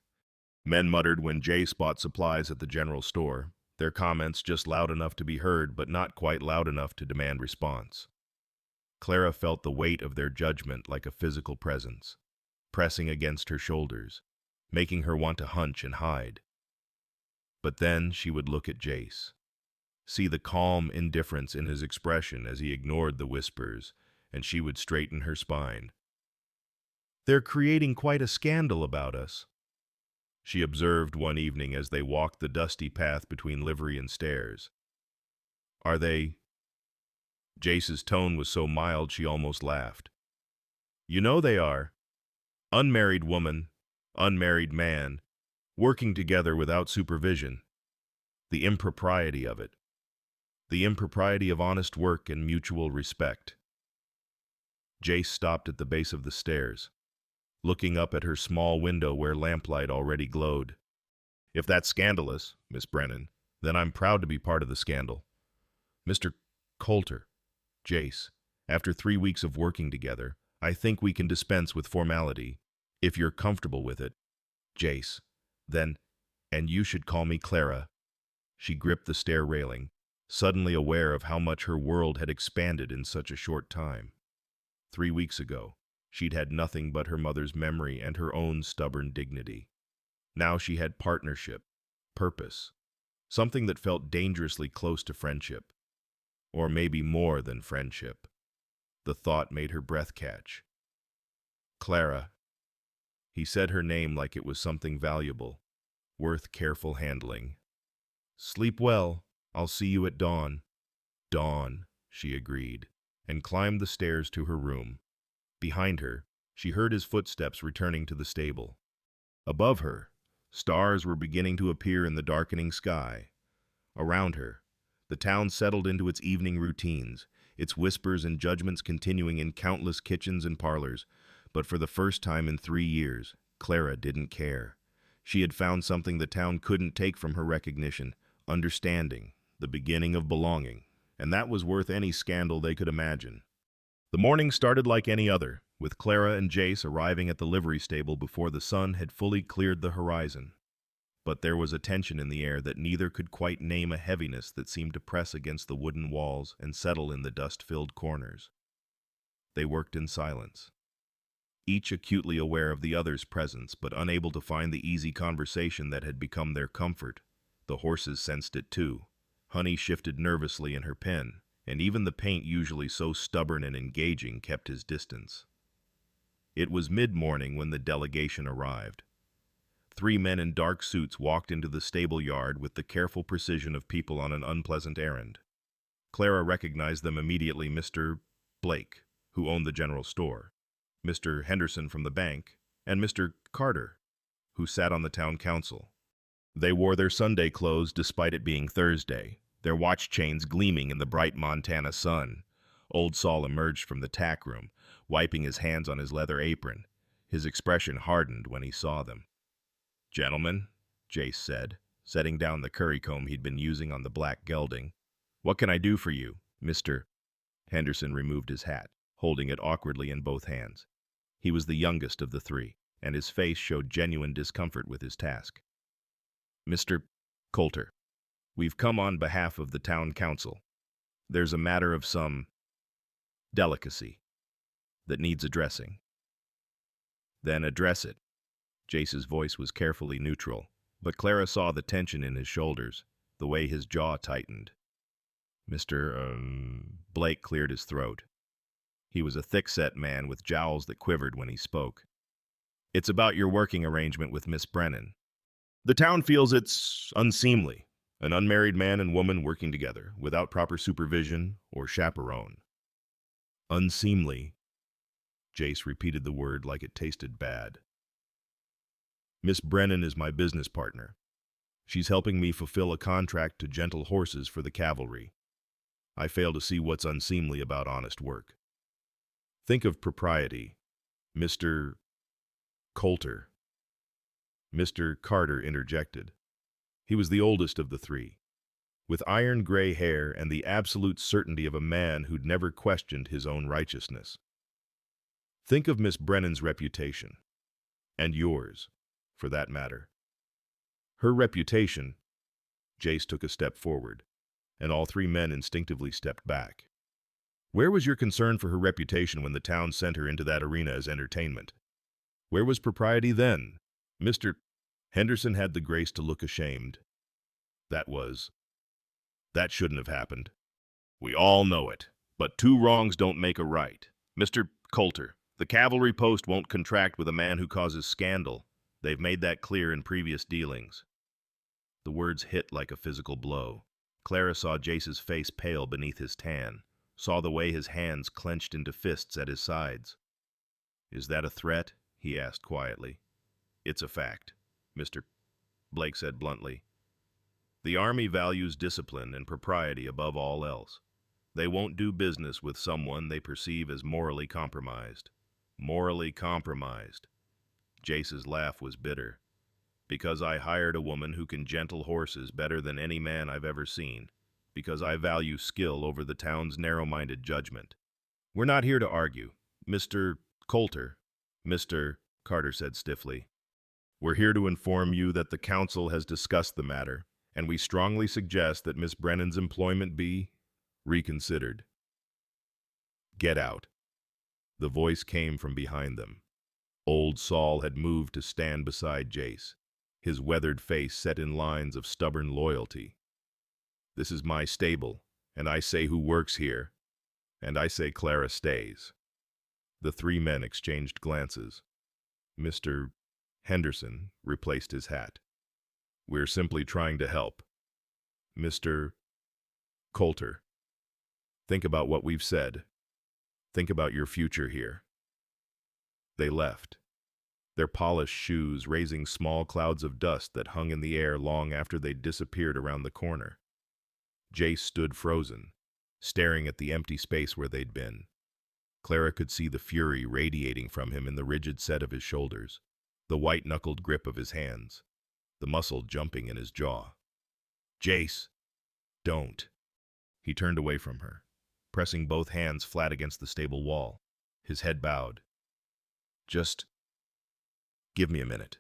Men muttered when Jace bought supplies at the general store, their comments just loud enough to be heard but not quite loud enough to demand response. Clara felt the weight of their judgment like a physical presence, pressing against her shoulders, making her want to hunch and hide. But then she would look at Jace, see the calm indifference in his expression as he ignored the whispers, and she would straighten her spine. "They're creating quite a scandal about us," she observed one evening as they walked the dusty path between livery and stairs. "Are they?" Jace's tone was so mild she almost laughed. "You know they are. Unmarried woman, unmarried man, working together without supervision. The impropriety of it. The impropriety of honest work and mutual respect." Jace stopped at the base of the stairs, looking up at her small window where lamplight already glowed. "If that's scandalous, Miss Brennan, then I'm proud to be part of the scandal. Mr. Coulter, Jace, after 3 weeks of working together, I think we can dispense with formality, if you're comfortable with it. Jace, then, and you should call me Clara." She gripped the stair railing, suddenly aware of how much her world had expanded in such a short time. 3 weeks ago, she'd had nothing but her mother's memory and her own stubborn dignity. Now she had partnership, purpose, something that felt dangerously close to friendship. Or maybe more than friendship. The thought made her breath catch. "Clara." He said her name like it was something valuable, worth careful handling. "Sleep well. I'll see you at dawn." "Dawn," she agreed, and climbed the stairs to her room. Behind her, she heard his footsteps returning to the stable. Above her, stars were beginning to appear in the darkening sky. Around her, the town settled into its evening routines, its whispers and judgments continuing in countless kitchens and parlors. But for the first time in 3 years, Clara didn't care. She had found something the town couldn't take from her: recognition, understanding, the beginning of belonging, and that was worth any scandal they could imagine. The morning started like any other, with Clara and Jace arriving at the livery stable before the sun had fully cleared the horizon. But there was a tension in the air that neither could quite name, a heaviness that seemed to press against the wooden walls and settle in the dust-filled corners. They worked in silence, each acutely aware of the other's presence, but unable to find the easy conversation that had become their comfort. The horses sensed it too. Honey shifted nervously in her pen, and even the paint, usually so stubborn and engaging, kept his distance. It was mid-morning when the delegation arrived. 3 men in dark suits walked into the stable yard with the careful precision of people on an unpleasant errand. Clara recognized them immediately: Mr. Blake, who owned the general store, Mr. Henderson from the bank, and Mr. Carter, who sat on the town council. They wore their Sunday clothes despite it being Thursday, their watch chains gleaming in the bright Montana sun. Old Sol emerged from the tack room, wiping his hands on his leather apron. His expression hardened when he saw them. "Gentlemen," Jace said, setting down the currycomb he'd been using on the black gelding. "What can I do for you, Mr. Henderson removed his hat, holding it awkwardly in both hands. He was the youngest of the three, and his face showed genuine discomfort with his task. "Mr. Coulter, we've come on behalf of the town council. There's a matter of some delicacy that needs addressing." "Then address it." Jace's voice was carefully neutral, but Clara saw the tension in his shoulders, the way his jaw tightened. Mr. Blake cleared his throat. He was a thick-set man with jowls that quivered when he spoke. "It's about your working arrangement with Miss Brennan. The town feels it's unseemly, an unmarried man and woman working together, without proper supervision or chaperone." "Unseemly." Jace repeated the word like it tasted bad. "Miss Brennan is my business partner. She's helping me fulfill a contract to gentle horses for the cavalry. I fail to see what's unseemly about honest work. Think of propriety, Mr. Coulter." Mr. Carter interjected. He was the oldest of the three, with iron gray hair and the absolute certainty of a man who'd never questioned his own righteousness. "Think of Miss Brennan's reputation, and yours, for that matter." "Her reputation." Jace took a step forward, and all 3 men instinctively stepped back. "Where was your concern for her reputation when the town sent her into that arena as entertainment? Where was propriety then?" Mr. Henderson had the grace to look ashamed. That shouldn't have happened. "We all know it, but 2 wrongs don't make a right. Mr. Coulter, the cavalry post won't contract with a man who causes scandal. They've made that clear in previous dealings." The words hit like a physical blow. Clara saw Jace's face pale beneath his tan, saw the way his hands clenched into fists at his sides. "Is that a threat?" he asked quietly. "It's a fact," Mr. Blake said bluntly. "The Army values discipline and propriety above all else. They won't do business with someone they perceive as morally compromised." Morally compromised. Jace's laugh was bitter. "Because I hired a woman who can gentle horses better than any man I've ever seen. Because I value skill over the town's narrow-minded judgment. We're not here to argue, Mr. Coulter," Mr. Carter said stiffly. "We're here to inform you that the council has discussed the matter, and we strongly suggest that Miss Brennan's employment be reconsidered." "Get out." The voice came from behind them. Old Sol had moved to stand beside Jace, his weathered face set in lines of stubborn loyalty. "This is my stable, and I say who works here, and I say Clara stays." The 3 men exchanged glances. Mr. Henderson replaced his hat. "We're simply trying to help." Mr. Coulter, "Think about what we've said. Think about your future here." They left, their polished shoes raising small clouds of dust that hung in the air long after they'd disappeared around the corner. Jace stood frozen, staring at the empty space where they'd been. Clara could see the fury radiating from him in the rigid set of his shoulders, the white-knuckled grip of his hands, the muscle jumping in his jaw. "Jace, don't." He turned away from her, pressing both hands flat against the stable wall, his head bowed. "Just give me a minute."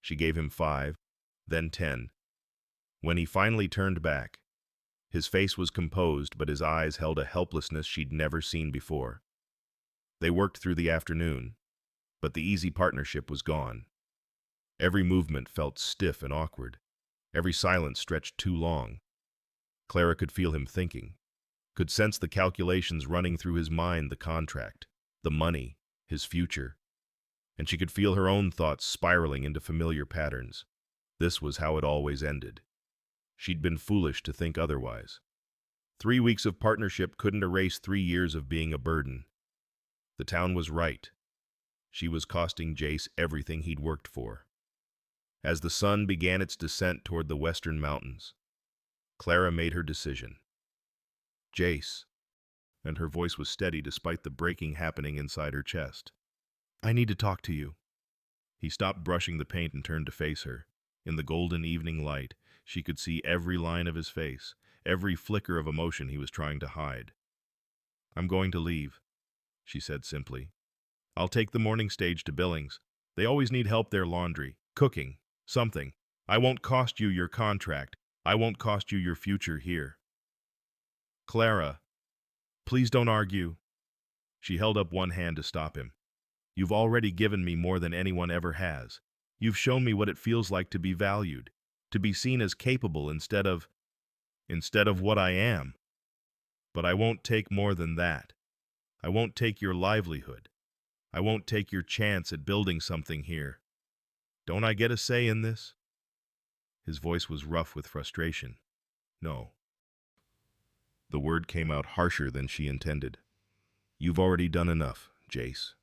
She gave him 5, then 10. When he finally turned back, his face was composed, but his eyes held a helplessness she'd never seen before. They worked through the afternoon, but the easy partnership was gone. Every movement felt stiff and awkward. Every silence stretched too long. Clara could feel him thinking, could sense the calculations running through his mind, the contract, the money, his future. And she could feel her own thoughts spiraling into familiar patterns. This was how it always ended. She'd been foolish to think otherwise. 3 weeks of partnership couldn't erase 3 years of being a burden. The town was right. She was costing Jace everything he'd worked for. As the sun began its descent toward the western mountains, Clara made her decision. "Jace," and her voice was steady despite the breaking happening inside her chest. "I need to talk to you." He stopped brushing the paint and turned to face her. In the golden evening light, she could see every line of his face, every flicker of emotion he was trying to hide. "I'm going to leave," she said simply. "I'll take the morning stage to Billings. They always need help there, laundry, cooking, something. I won't cost you your contract. I won't cost you your future here." "Clara, please don't argue." She held up one hand to stop him. "You've already given me more than anyone ever has. You've shown me what it feels like to be valued, to be seen as capable instead of what I am. But I won't take more than that. I won't take your livelihood. I won't take your chance at building something here. Don't I get a say in this?" His voice was rough with frustration. "No." The word came out harsher than she intended. "You've already done enough, Jace.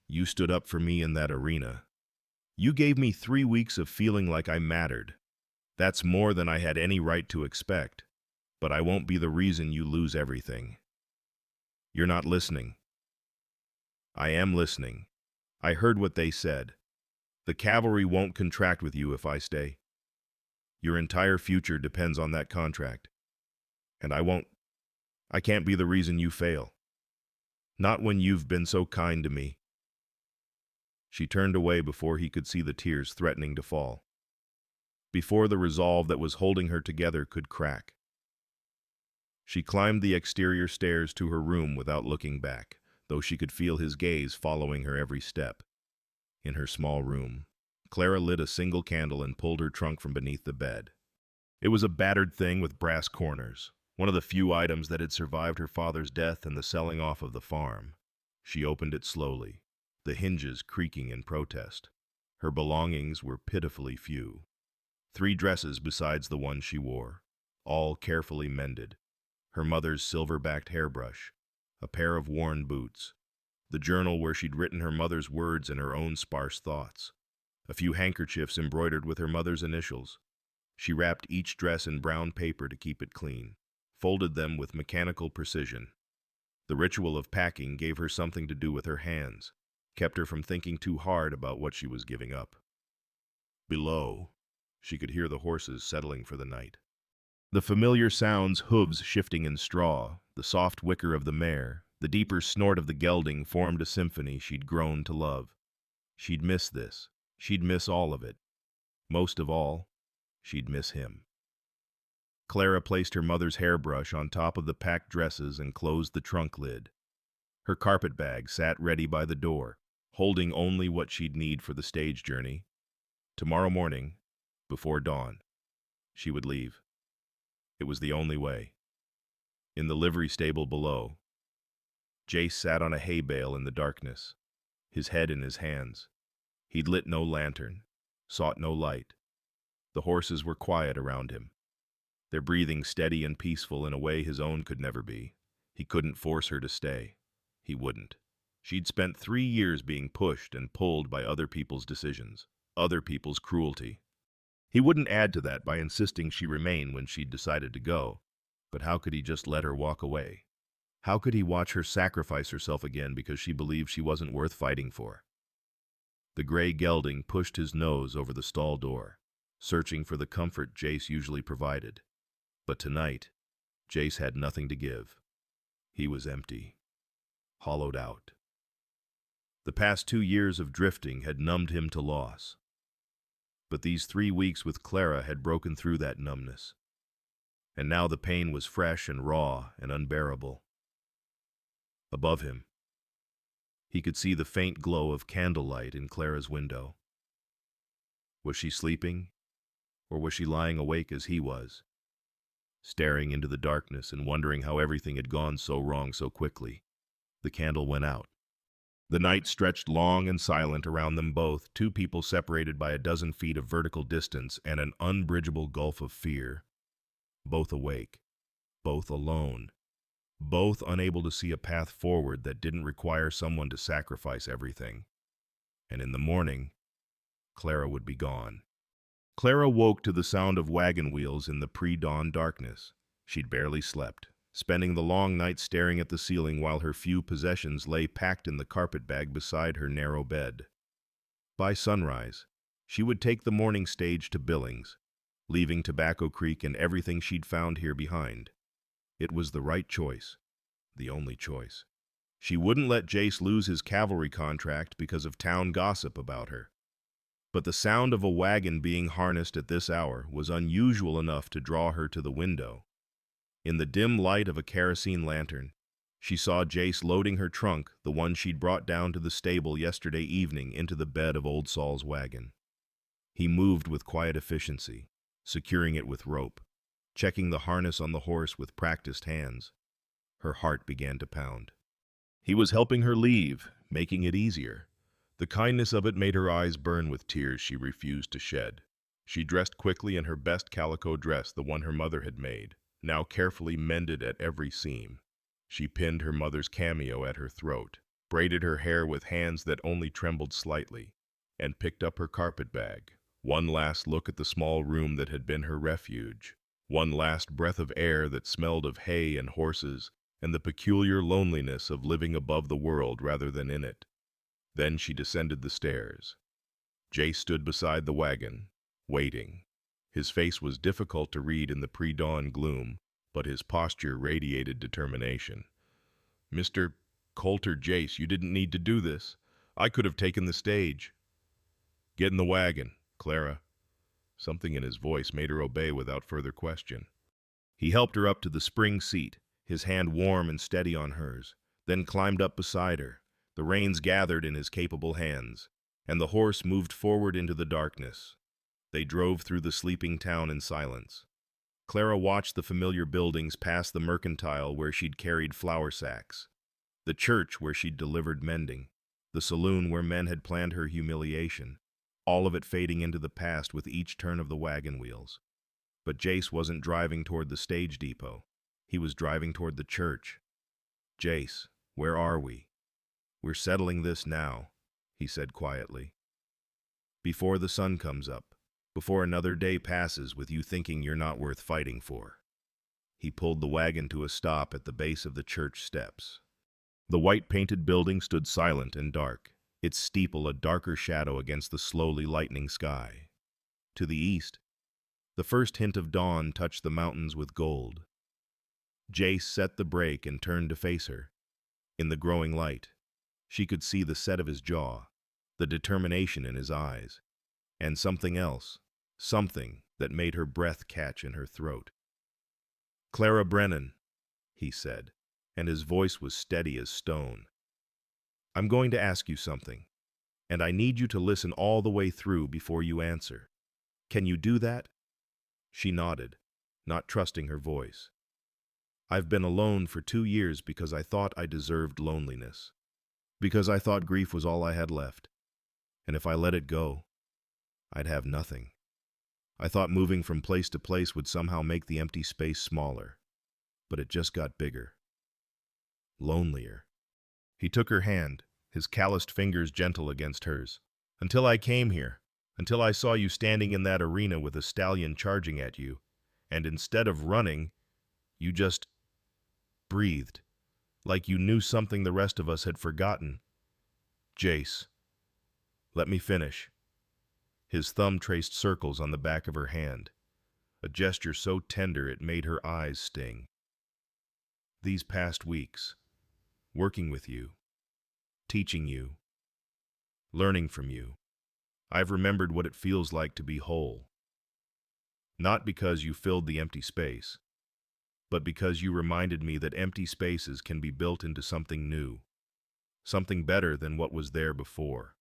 You stood up for me in that arena. You gave me 3 weeks of feeling like I mattered. That's more than I had any right to expect. But I won't be the reason you lose everything." "You're not listening." "I am listening. I heard what they said. The cavalry won't contract with you if I stay. Your entire future depends on that contract. And I can't be the reason you fail. Not when you've been so kind to me." She turned away before he could see the tears threatening to fall, before the resolve that was holding her together could crack. She climbed the exterior stairs to her room without looking back, though she could feel his gaze following her every step. In her small room, Clara lit a single candle and pulled her trunk from beneath the bed. It was a battered thing with brass corners, one of the few items that had survived her father's death and the selling off of the farm. She opened it slowly, the hinges creaking in protest. Her belongings were pitifully few. 3 dresses besides the one she wore, all carefully mended. Her mother's silver-backed hairbrush, a pair of worn boots, the journal where she'd written her mother's words and her own sparse thoughts, a few handkerchiefs embroidered with her mother's initials. She wrapped each dress in brown paper to keep it clean, folded them with mechanical precision. The ritual of packing gave her something to do with her hands, kept her from thinking too hard about what she was giving up. Below, she could hear the horses settling for the night. The familiar sounds, hooves shifting in straw, the soft whicker of the mare, the deeper snort of the gelding formed a symphony she'd grown to love. She'd miss this. She'd miss all of it. Most of all, she'd miss him. Clara placed her mother's hairbrush on top of the packed dresses and closed the trunk lid. Her carpet bag sat ready by the door, holding only what she'd need for the stage journey. Tomorrow morning, before dawn, she would leave. It was the only way. In the livery stable below, Jace sat on a hay bale in the darkness, his head in his hands. He'd lit no lantern, sought no light. The horses were quiet around him, their breathing steady and peaceful in a way his own could never be. He couldn't force her to stay. He wouldn't. She'd spent 3 years being pushed and pulled by other people's decisions, other people's cruelty. He wouldn't add to that by insisting she remain when she'd decided to go. But how could he just let her walk away? How could he watch her sacrifice herself again because she believed she wasn't worth fighting for? The gray gelding pushed his nose over the stall door, searching for the comfort Jace usually provided. But tonight, Jace had nothing to give. He was empty, hollowed out. The past 2 years of drifting had numbed him to loss. But these 3 weeks with Clara had broken through that numbness. And now the pain was fresh and raw and unbearable. Above him, he could see the faint glow of candlelight in Clara's window. Was she sleeping, or was she lying awake as he was, staring into the darkness and wondering how everything had gone so wrong so quickly? The candle went out. The night stretched long and silent around them both, two people separated by a dozen feet of vertical distance and an unbridgeable gulf of fear. Both awake, both alone, both unable to see a path forward that didn't require someone to sacrifice everything. And in the morning, Clara would be gone. Clara woke to the sound of wagon wheels in the pre-dawn darkness. She'd barely slept, spending the long night staring at the ceiling while her few possessions lay packed in the carpet bag beside her narrow bed. By sunrise, she would take the morning stage to Billings, leaving Tobacco Creek and everything she'd found here behind. It was the right choice, the only choice. She wouldn't let Jace lose his cavalry contract because of town gossip about her. But the sound of a wagon being harnessed at this hour was unusual enough to draw her to the window. In the dim light of a kerosene lantern, she saw Jace loading her trunk, the one she'd brought down to the stable yesterday evening, into the bed of Old Sol's wagon. He moved with quiet efficiency, securing it with rope, checking the harness on the horse with practiced hands. Her heart began to pound. He was helping her leave, making it easier. The kindness of it made her eyes burn with tears she refused to shed. She dressed quickly in her best calico dress, the one her mother had made, now carefully mended at every seam. She pinned her mother's cameo at her throat, braided her hair with hands that only trembled slightly, and picked up her carpet bag. One last look at the small room that had been her refuge, one last breath of air that smelled of hay and horses and the peculiar loneliness of living above the world rather than in it. Then she descended the stairs. Jace stood beside the wagon, waiting. His face was difficult to read in the pre-dawn gloom, but his posture radiated determination. "Mr. Coulter, Jace, you didn't need to do this. I could have taken the stage." "Get in the wagon, Clara." Something in his voice made her obey without further question. He helped her up to the spring seat, his hand warm and steady on hers, then climbed up beside her. The reins gathered in his capable hands, and the horse moved forward into the darkness. They drove through the sleeping town in silence. Clara watched the familiar buildings past the mercantile where she'd carried flour sacks, the church where she'd delivered mending, the saloon where men had planned her humiliation, all of it fading into the past with each turn of the wagon wheels. But Jace wasn't driving toward the stage depot. He was driving toward the church. "Jace, where are we?" "We're settling this now," he said quietly. "Before the sun comes up, before another day passes with you thinking you're not worth fighting for." He pulled the wagon to a stop at the base of the church steps. The white-painted building stood silent and dark, its steeple a darker shadow against the slowly lightening sky. To the east, the first hint of dawn touched the mountains with gold. Jace set the brake and turned to face her. In the growing light, she could see the set of his jaw, the determination in his eyes, and something else, something that made her breath catch in her throat. "Clara Brennan," he said, and his voice was steady as stone. "I'm going to ask you something, and I need you to listen all the way through before you answer. Can you do that?" She nodded, not trusting her voice. "I've been alone for 2 years because I thought I deserved loneliness. Because I thought grief was all I had left. And if I let it go, I'd have nothing. I thought moving from place to place would somehow make the empty space smaller. But it just got bigger. Lonelier." He took her hand, his calloused fingers gentle against hers. "Until I came here, until I saw you standing in that arena with a stallion charging at you, and instead of running, you just breathed, like you knew something the rest of us had forgotten. Jace, let me finish." His thumb traced circles on the back of her hand, a gesture so tender it made her eyes sting. These past weeks, working with you, teaching you, learning from you, I've remembered what it feels like to be whole. Not because you filled the empty space, but because you reminded me that empty spaces can be built into something new, something better than what was there before.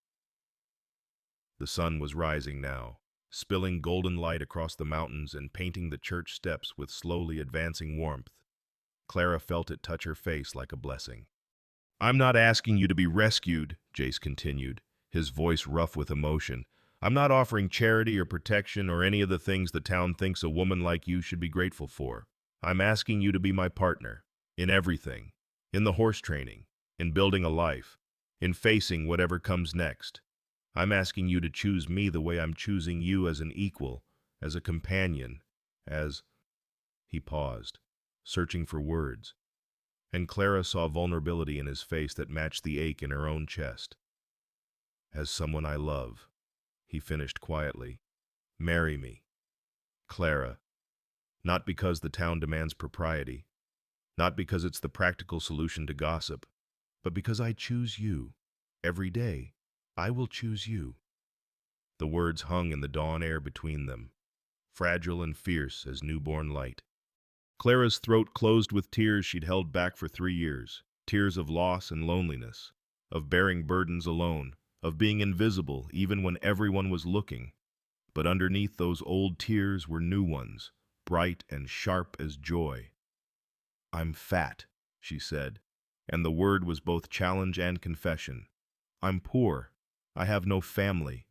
The sun was rising now, spilling golden light across the mountains and painting the church steps with slowly advancing warmth. Clara felt it touch her face like a blessing. "I'm not asking you to be rescued," Jace continued, his voice rough with emotion. "I'm not offering charity or protection or any of the things the town thinks a woman like you should be grateful for. I'm asking you to be my partner, in everything, in the horse training, in building a life, in facing whatever comes next. I'm asking you to choose me the way I'm choosing you, as an equal, as a companion, as—" He paused, searching for words, and Clara saw vulnerability in his face that matched the ache in her own chest. "As someone I love," he finished quietly. "Marry me, Clara. Not because the town demands propriety, not because it's the practical solution to gossip, but because I choose you. Every day, I will choose you." The words hung in the dawn air between them, fragile and fierce as newborn light. Clara's throat closed with tears she'd held back for 3 years, tears of loss and loneliness, of bearing burdens alone, of being invisible even when everyone was looking. But underneath those old tears were new ones, bright and sharp as joy. "I'm fat," she said, and the word was both challenge and confession. "I'm poor. I have no family,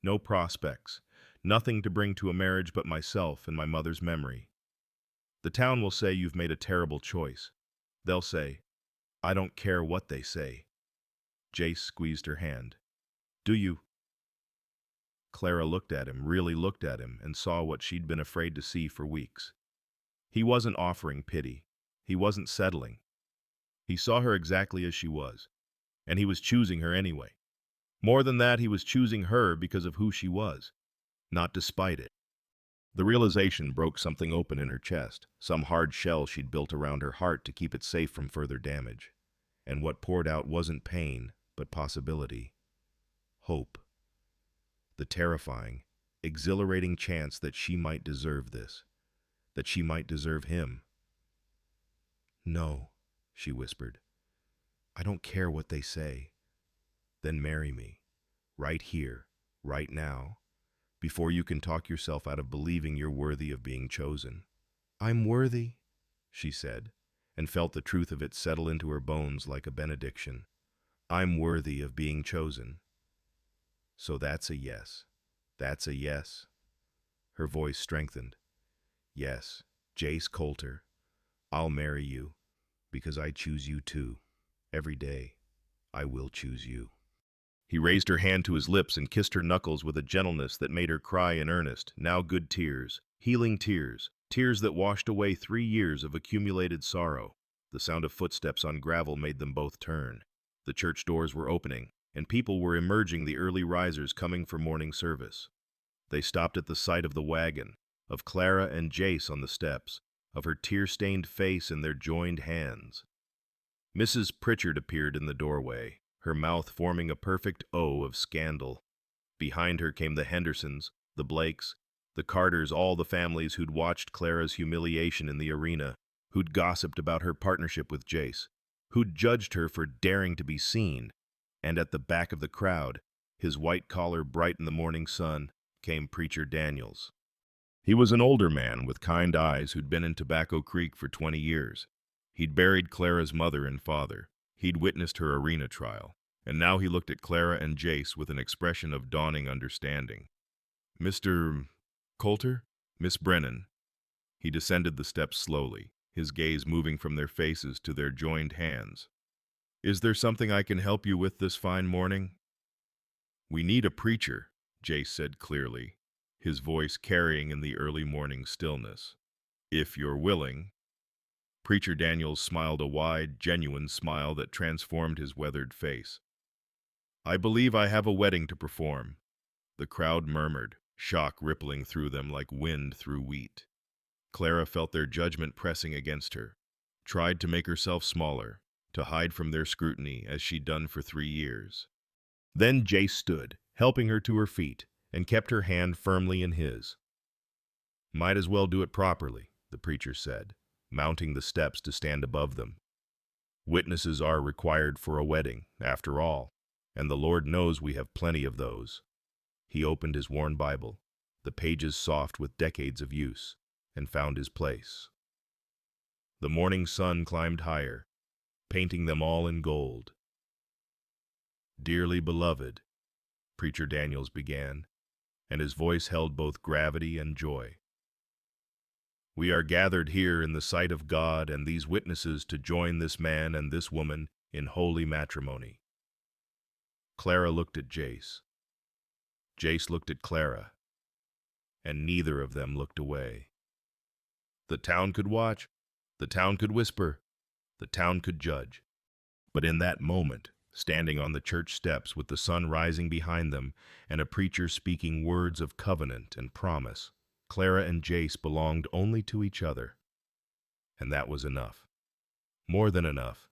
no prospects, nothing to bring to a marriage but myself and my mother's memory. The town will say you've made a terrible choice. They'll say, I don't care what they say." Jace squeezed her hand. "Do you?" Clara looked at him, really looked at him, and saw what she'd been afraid to see for weeks. He wasn't offering pity. He wasn't settling. He saw her exactly as she was, and he was choosing her anyway. More than that, he was choosing her because of who she was, not despite it. The realization broke something open in her chest, some hard shell she'd built around her heart to keep it safe from further damage. And what poured out wasn't pain, but possibility. Hope. The terrifying, exhilarating chance that she might deserve this, that she might deserve him. "No," she whispered. "I don't care what they say. Then marry me, right here, right now, before you can talk yourself out of believing you're worthy of being chosen." "I'm worthy," she said, and felt the truth of it settle into her bones like a benediction. "I'm worthy of being chosen. So that's a yes. That's a yes." Her voice strengthened. "Yes, Jace Coulter, I'll marry you, because I choose you too. Every day, I will choose you." He raised her hand to his lips and kissed her knuckles with a gentleness that made her cry in earnest, now good tears, healing tears, tears that washed away 3 years of accumulated sorrow. The sound of footsteps on gravel made them both turn. The church doors were opening, and people were emerging, the early risers coming for morning service. They stopped at the sight of the wagon, of Clara and Jace on the steps, of her tear-stained face in their joined hands. Mrs. Pritchard appeared in the doorway, her mouth forming a perfect O of scandal. Behind her came the Hendersons, the Blakes, the Carters, all the families who'd watched Clara's humiliation in the arena, who'd gossiped about her partnership with Jace, who'd judged her for daring to be seen. And at the back of the crowd, his white collar bright in the morning sun, came Preacher Daniels. He was an older man with kind eyes who'd been in Tobacco Creek for 20 years. He'd buried Clara's mother and father. He'd witnessed her arena trial. And now he looked at Clara and Jace with an expression of dawning understanding. "Mr. Coulter? Miss Brennan." He descended the steps slowly, his gaze moving from their faces to their joined hands. "Is there something I can help you with this fine morning?" "We need a preacher," Jace said clearly, his voice carrying in the early morning stillness. "If you're willing." Preacher Daniels smiled a wide, genuine smile that transformed his weathered face. "I believe I have a wedding to perform." The crowd murmured, shock rippling through them like wind through wheat. Clara felt their judgment pressing against her. tried to make herself smaller, to hide from their scrutiny as she'd done for 3 years. Then Jace stood, helping her to her feet, and kept her hand firmly in his. "Might as well do it properly," the preacher said, mounting the steps to stand above them. "Witnesses are required for a wedding, after all, and the Lord knows we have plenty of those." He opened his worn Bible, the pages soft with decades of use, and found his place. The morning sun climbed higher, painting them all in gold. "Dearly beloved," Preacher Daniels began, and his voice held both gravity and joy. "We are gathered here in the sight of God and these witnesses to join this man and this woman in holy matrimony." Clara looked at Jace. Jace looked at Clara, and neither of them looked away. The town could watch, the town could whisper, the town could judge. But in that moment, standing on the church steps with the sun rising behind them and a preacher speaking words of covenant and promise, Clara and Jace belonged only to each other. And that was enough. More than enough.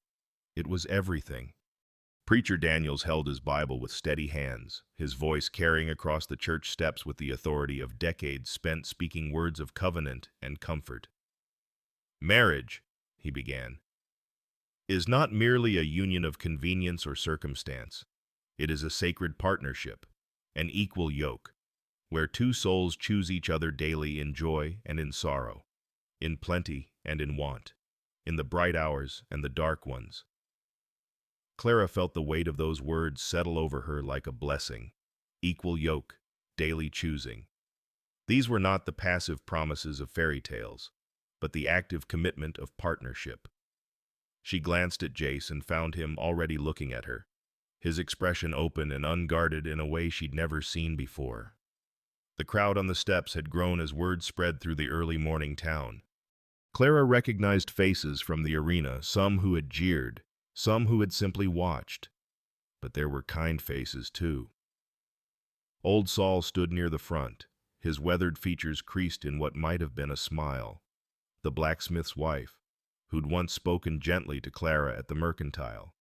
It was everything. Preacher Daniels held his Bible with steady hands, his voice carrying across the church steps with the authority of decades spent speaking words of covenant and comfort. "Marriage," he began, "is not merely a union of convenience or circumstance. It is a sacred partnership, an equal yoke, where two souls choose each other daily in joy and in sorrow, in plenty and in want, in the bright hours and the dark ones." Clara felt the weight of those words settle over her like a blessing. Equal yoke, daily choosing. These were not the passive promises of fairy tales, but the active commitment of partnership. She glanced at Jace and found him already looking at her, his expression open and unguarded in a way she'd never seen before. The crowd on the steps had grown as word spread through the early morning town. Clara recognized faces from the arena, some who had jeered, some who had simply watched. But there were kind faces, too. Old Saul stood near the front, his weathered features creased in what might have been a smile. The blacksmith's wife, who'd once spoken gently to Clara at the mercantile.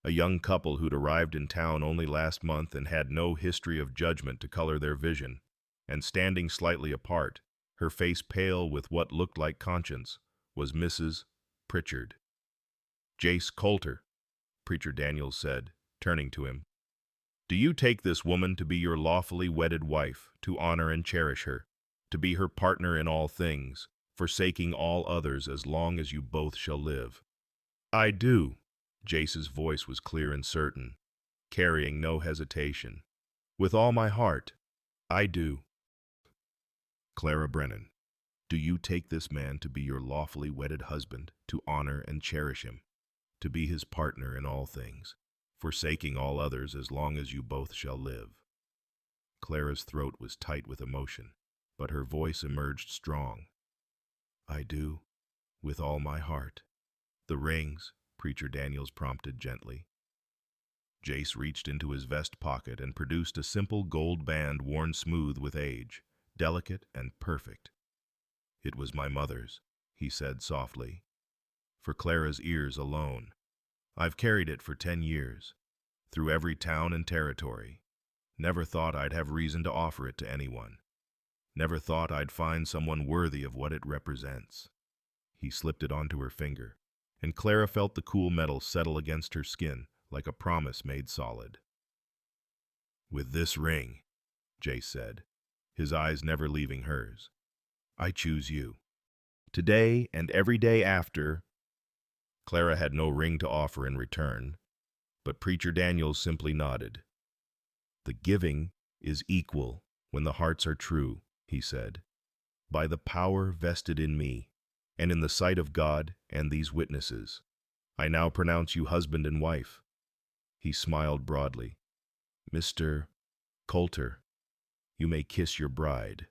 A young couple who'd arrived in town only last month and had no history of judgment to color their vision. And standing slightly apart, her face pale with what looked like conscience, was Mrs. Pritchard. "Jace Coulter," Preacher Daniels said, turning to him. "Do you take this woman to be your lawfully wedded wife, to honor and cherish her, to be her partner in all things, forsaking all others as long as you both shall live?" "I do." Jace's voice was clear and certain, carrying no hesitation. "With all my heart, I do." "Clara Brennan, do you take this man to be your lawfully wedded husband, to honor and cherish him, to be his partner in all things, forsaking all others as long as you both shall live?" Clara's throat was tight with emotion, but her voice emerged strong. "I do, with all my heart." "The rings," Preacher Daniels prompted gently. Jace reached into his vest pocket and produced a simple gold band worn smooth with age, delicate and perfect. "It was my mother's," he said softly, "for Clara's ears alone. I've carried it for 10 years, through every town and territory. Never thought I'd have reason to offer it to anyone. Never thought I'd find someone worthy of what it represents." He slipped it onto her finger, and Clara felt the cool metal settle against her skin like a promise made solid. "With this ring," Jace said, his eyes never leaving hers, "I choose you. Today and every day after." Clara had no ring to offer in return, but Preacher Daniels simply nodded. "The giving is equal when the hearts are true," he said, "by the power vested in me, and in the sight of God and these witnesses. I now pronounce you husband and wife." He smiled broadly. "Mr. Coulter, you may kiss your bride."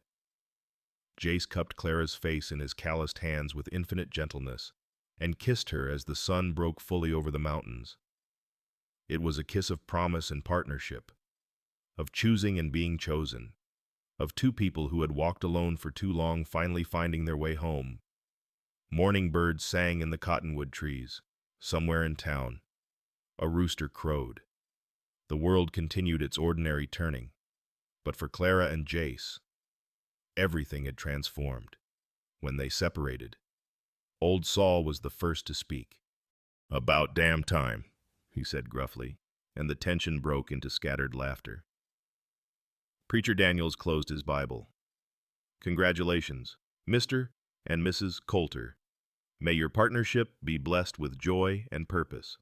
Jace cupped Clara's face in his calloused hands with infinite gentleness, and kissed her as the sun broke fully over the mountains. It was a kiss of promise and partnership, of choosing and being chosen, of two people who had walked alone for too long finally finding their way home. Morning birds sang in the cottonwood trees. Somewhere in town, a rooster crowed. The world continued its ordinary turning. But for Clara and Jace, everything had transformed. When they separated, old Saul was the first to speak. "About damn time," he said gruffly, and the tension broke into scattered laughter. Preacher Daniels closed his Bible. "Congratulations, Mr. and Mrs. Coulter. May your partnership be blessed with joy and purpose."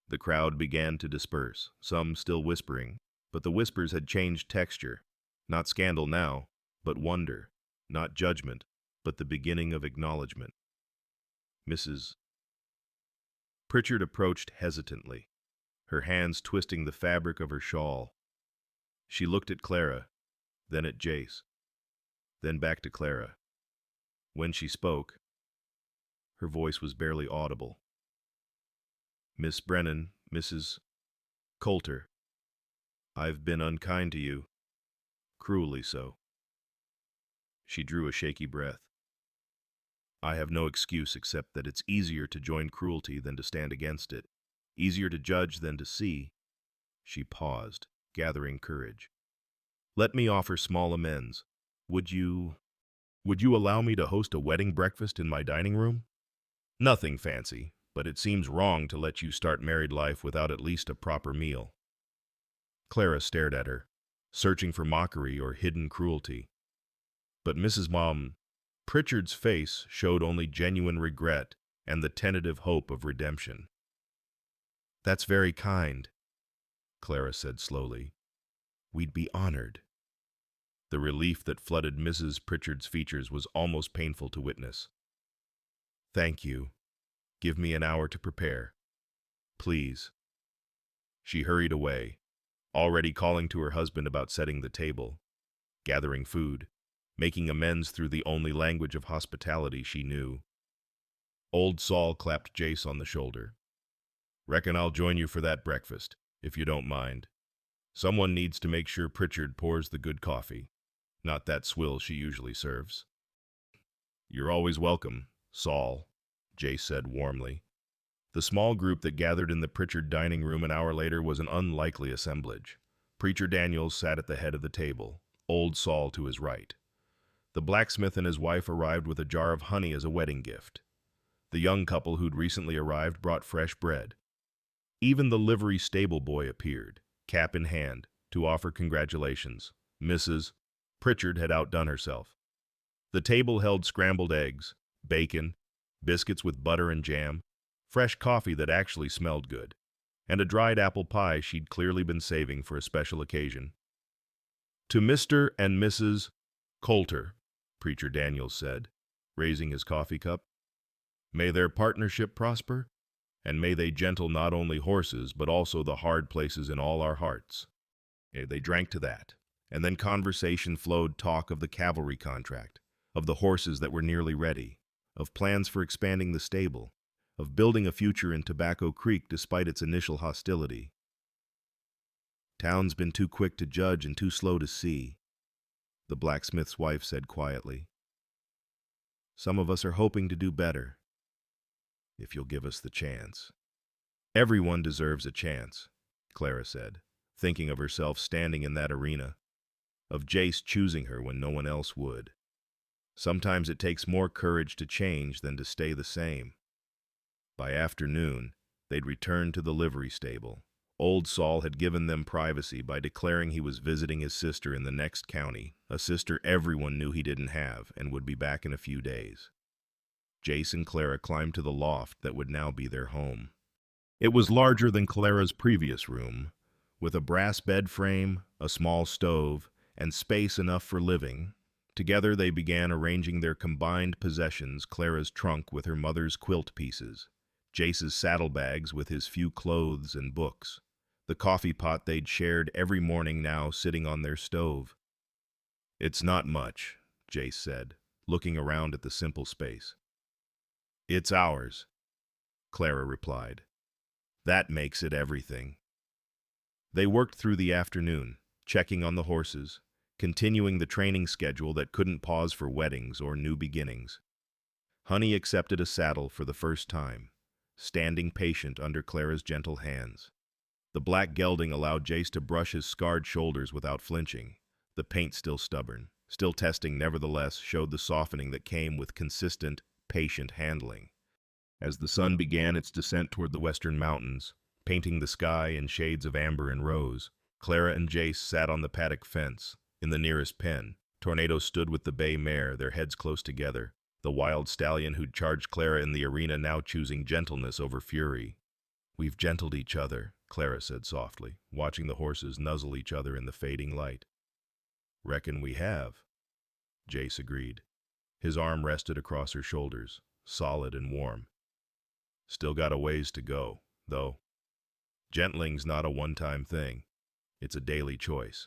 The crowd began to disperse, some still whispering, but the whispers had changed texture. Not scandal now, but wonder. Not judgment, but the beginning of acknowledgement. Mrs. Pritchard approached hesitantly, her hands twisting the fabric of her shawl. She looked at Clara, then at Jace, then back to Clara. When she spoke, her voice was barely audible. "Miss Brennan, Mrs. Coulter, I've been unkind to you, cruelly so." She drew a shaky breath. "I have no excuse except that it's easier to join cruelty than to stand against it. Easier to judge than to see." She paused, gathering courage. "Let me offer small amends. Would you allow me to host a wedding breakfast in my dining room? Nothing fancy, but it seems wrong to let you start married life without at least a proper meal." Clara stared at her, searching for mockery or hidden cruelty. But Mrs. Pritchard's face showed only genuine regret and the tentative hope of redemption. "That's very kind," Clara said slowly. "We'd be honored." The relief that flooded Mrs. Pritchard's features was almost painful to witness. "Thank you. Give me an hour to prepare. Please." She hurried away, already calling to her husband about setting the table, gathering food, making amends through the only language of hospitality she knew. Old Saul clapped Jace on the shoulder. "Reckon I'll join you for that breakfast, if you don't mind. Someone needs to make sure Pritchard pours the good coffee, not that swill she usually serves." "You're always welcome, Saul," Jace said warmly. The small group that gathered in the Pritchard dining room an hour later was an unlikely assemblage. Preacher Daniels sat at the head of the table, old Saul to his right. The blacksmith and his wife arrived with a jar of honey as a wedding gift. The young couple who'd recently arrived brought fresh bread. Even the livery stable boy appeared, cap in hand, to offer congratulations. Mrs. Pritchard had outdone herself. The table held scrambled eggs, bacon, biscuits with butter and jam, fresh coffee that actually smelled good, and a dried apple pie she'd clearly been saving for a special occasion. "To Mr. and Mrs. Coulter," Preacher Daniels said, raising his coffee cup, "may their partnership prosper, and may they gentle not only horses but also the hard places in all our hearts." They drank to that, and then conversation flowed, talk of the cavalry contract, of the horses that were nearly ready, of plans for expanding the stable, of building a future in Tobacco Creek despite its initial hostility. "Town's been too quick to judge and too slow to see," the blacksmith's wife said quietly. "Some of us are hoping to do better, if you'll give us the chance." "Everyone deserves a chance," Clara said, thinking of herself standing in that arena, of Jace choosing her when no one else would. Sometimes it takes more courage to change than to stay the same. By afternoon, they'd returned to the livery stable. Old Saul had given them privacy by declaring he was visiting his sister in the next county, a sister everyone knew he didn't have and would be back in a few days. Jace and Clara climbed to the loft that would now be their home. It was larger than Clara's previous room, with a brass bed frame, a small stove, and space enough for living. Together they began arranging their combined possessions, Clara's trunk with her mother's quilt pieces, Jace's saddlebags with his few clothes and books, the coffee pot they'd shared every morning now sitting on their stove. "It's not much," Jace said, looking around at the simple space. "It's ours," Clara replied. "That makes it everything." They worked through the afternoon, checking on the horses, continuing the training schedule that couldn't pause for weddings or new beginnings. Honey accepted a saddle for the first time, standing patient under Clara's gentle hands. The black gelding allowed Jace to brush his scarred shoulders without flinching. The paint still stubborn, still testing nevertheless, showed the softening that came with consistent, patient handling. As the sun began its descent toward the western mountains, painting the sky in shades of amber and rose, Clara and Jace sat on the paddock fence, in the nearest pen. Tornado stood with the bay mare, their heads close together, the wild stallion who'd charged Clara in the arena now choosing gentleness over fury. "We've gentled each other," Clara said softly, watching the horses nuzzle each other in the fading light. "Reckon we have," Jace agreed. His arm rested across her shoulders, solid and warm. "Still got a ways to go, though. Gentling's not a one-time thing. It's a daily choice.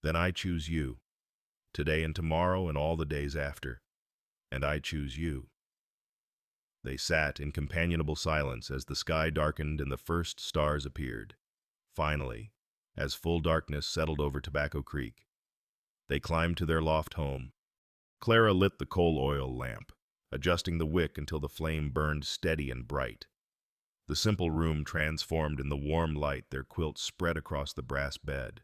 Then I choose you, today and tomorrow and all the days after. And I choose you." They sat in companionable silence as the sky darkened and the first stars appeared. Finally, as full darkness settled over Tobacco Creek, they climbed to their loft home. Clara lit the coal oil lamp, adjusting the wick until the flame burned steady and bright. The simple room transformed in the warm light, their quilt spread across the brass bed,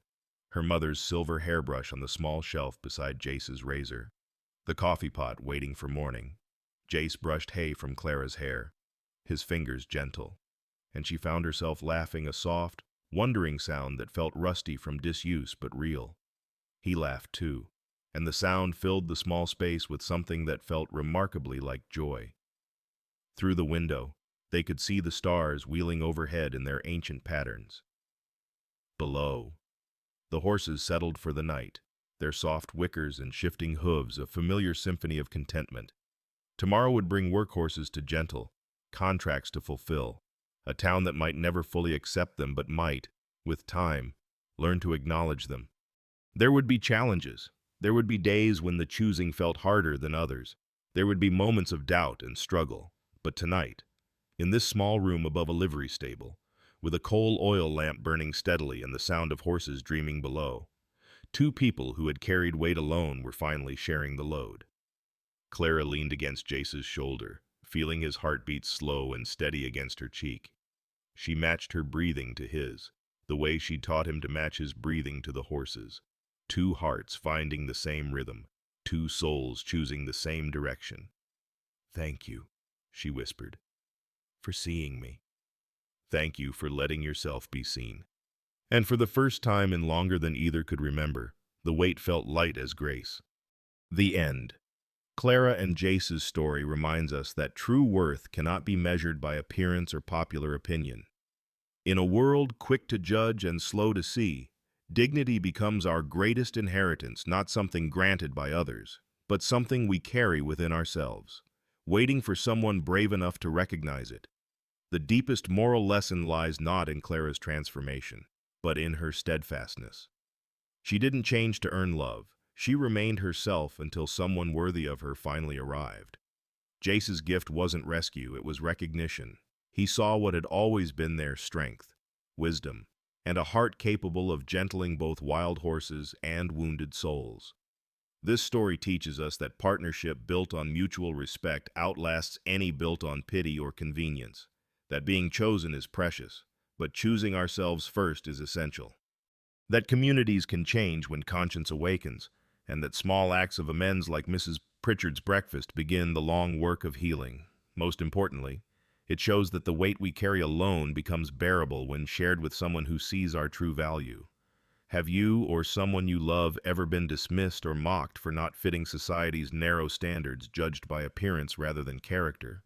her mother's silver hairbrush on the small shelf beside Jace's razor, the coffee pot waiting for morning. Jace brushed hay from Clara's hair, his fingers gentle, and she found herself laughing, a soft, wondering sound that felt rusty from disuse but real. He laughed too, and the sound filled the small space with something that felt remarkably like joy. Through the window, they could see the stars wheeling overhead in their ancient patterns. Below, the horses settled for the night, their soft wickers and shifting hooves a familiar symphony of contentment. Tomorrow would bring workhorses to gentle, contracts to fulfill, a town that might never fully accept them but might, with time, learn to acknowledge them. There would be challenges. There would be days when the choosing felt harder than others. There would be moments of doubt and struggle. But tonight, in this small room above a livery stable, with a coal oil lamp burning steadily and the sound of horses dreaming below, two people who had carried weight alone were finally sharing the load. Clara leaned against Jace's shoulder, feeling his heartbeat slow and steady against her cheek. She matched her breathing to his, the way she'd taught him to match his breathing to the horses. Two hearts finding the same rhythm, two souls choosing the same direction. "Thank you," she whispered, "for seeing me. Thank you for letting yourself be seen." And for the first time in longer than either could remember, the weight felt light as grace. The end. Clara and Jace's story reminds us that true worth cannot be measured by appearance or popular opinion. In a world quick to judge and slow to see, dignity becomes our greatest inheritance, not something granted by others, but something we carry within ourselves, waiting for someone brave enough to recognize it. The deepest moral lesson lies not in Clara's transformation, but in her steadfastness. She didn't change to earn love. She remained herself until someone worthy of her finally arrived. Jace's gift wasn't rescue, it was recognition. He saw what had always been there: strength, wisdom, and a heart capable of gentling both wild horses and wounded souls. This story teaches us that partnership built on mutual respect outlasts any built on pity or convenience, that being chosen is precious, but choosing ourselves first is essential, that communities can change when conscience awakens, and that small acts of amends like Mrs. Pritchard's breakfast begin the long work of healing. Most importantly, it shows that the weight we carry alone becomes bearable when shared with someone who sees our true value. Have you or someone you love ever been dismissed or mocked for not fitting society's narrow standards, judged by appearance rather than character?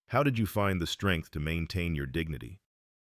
How did you find the strength to maintain your dignity?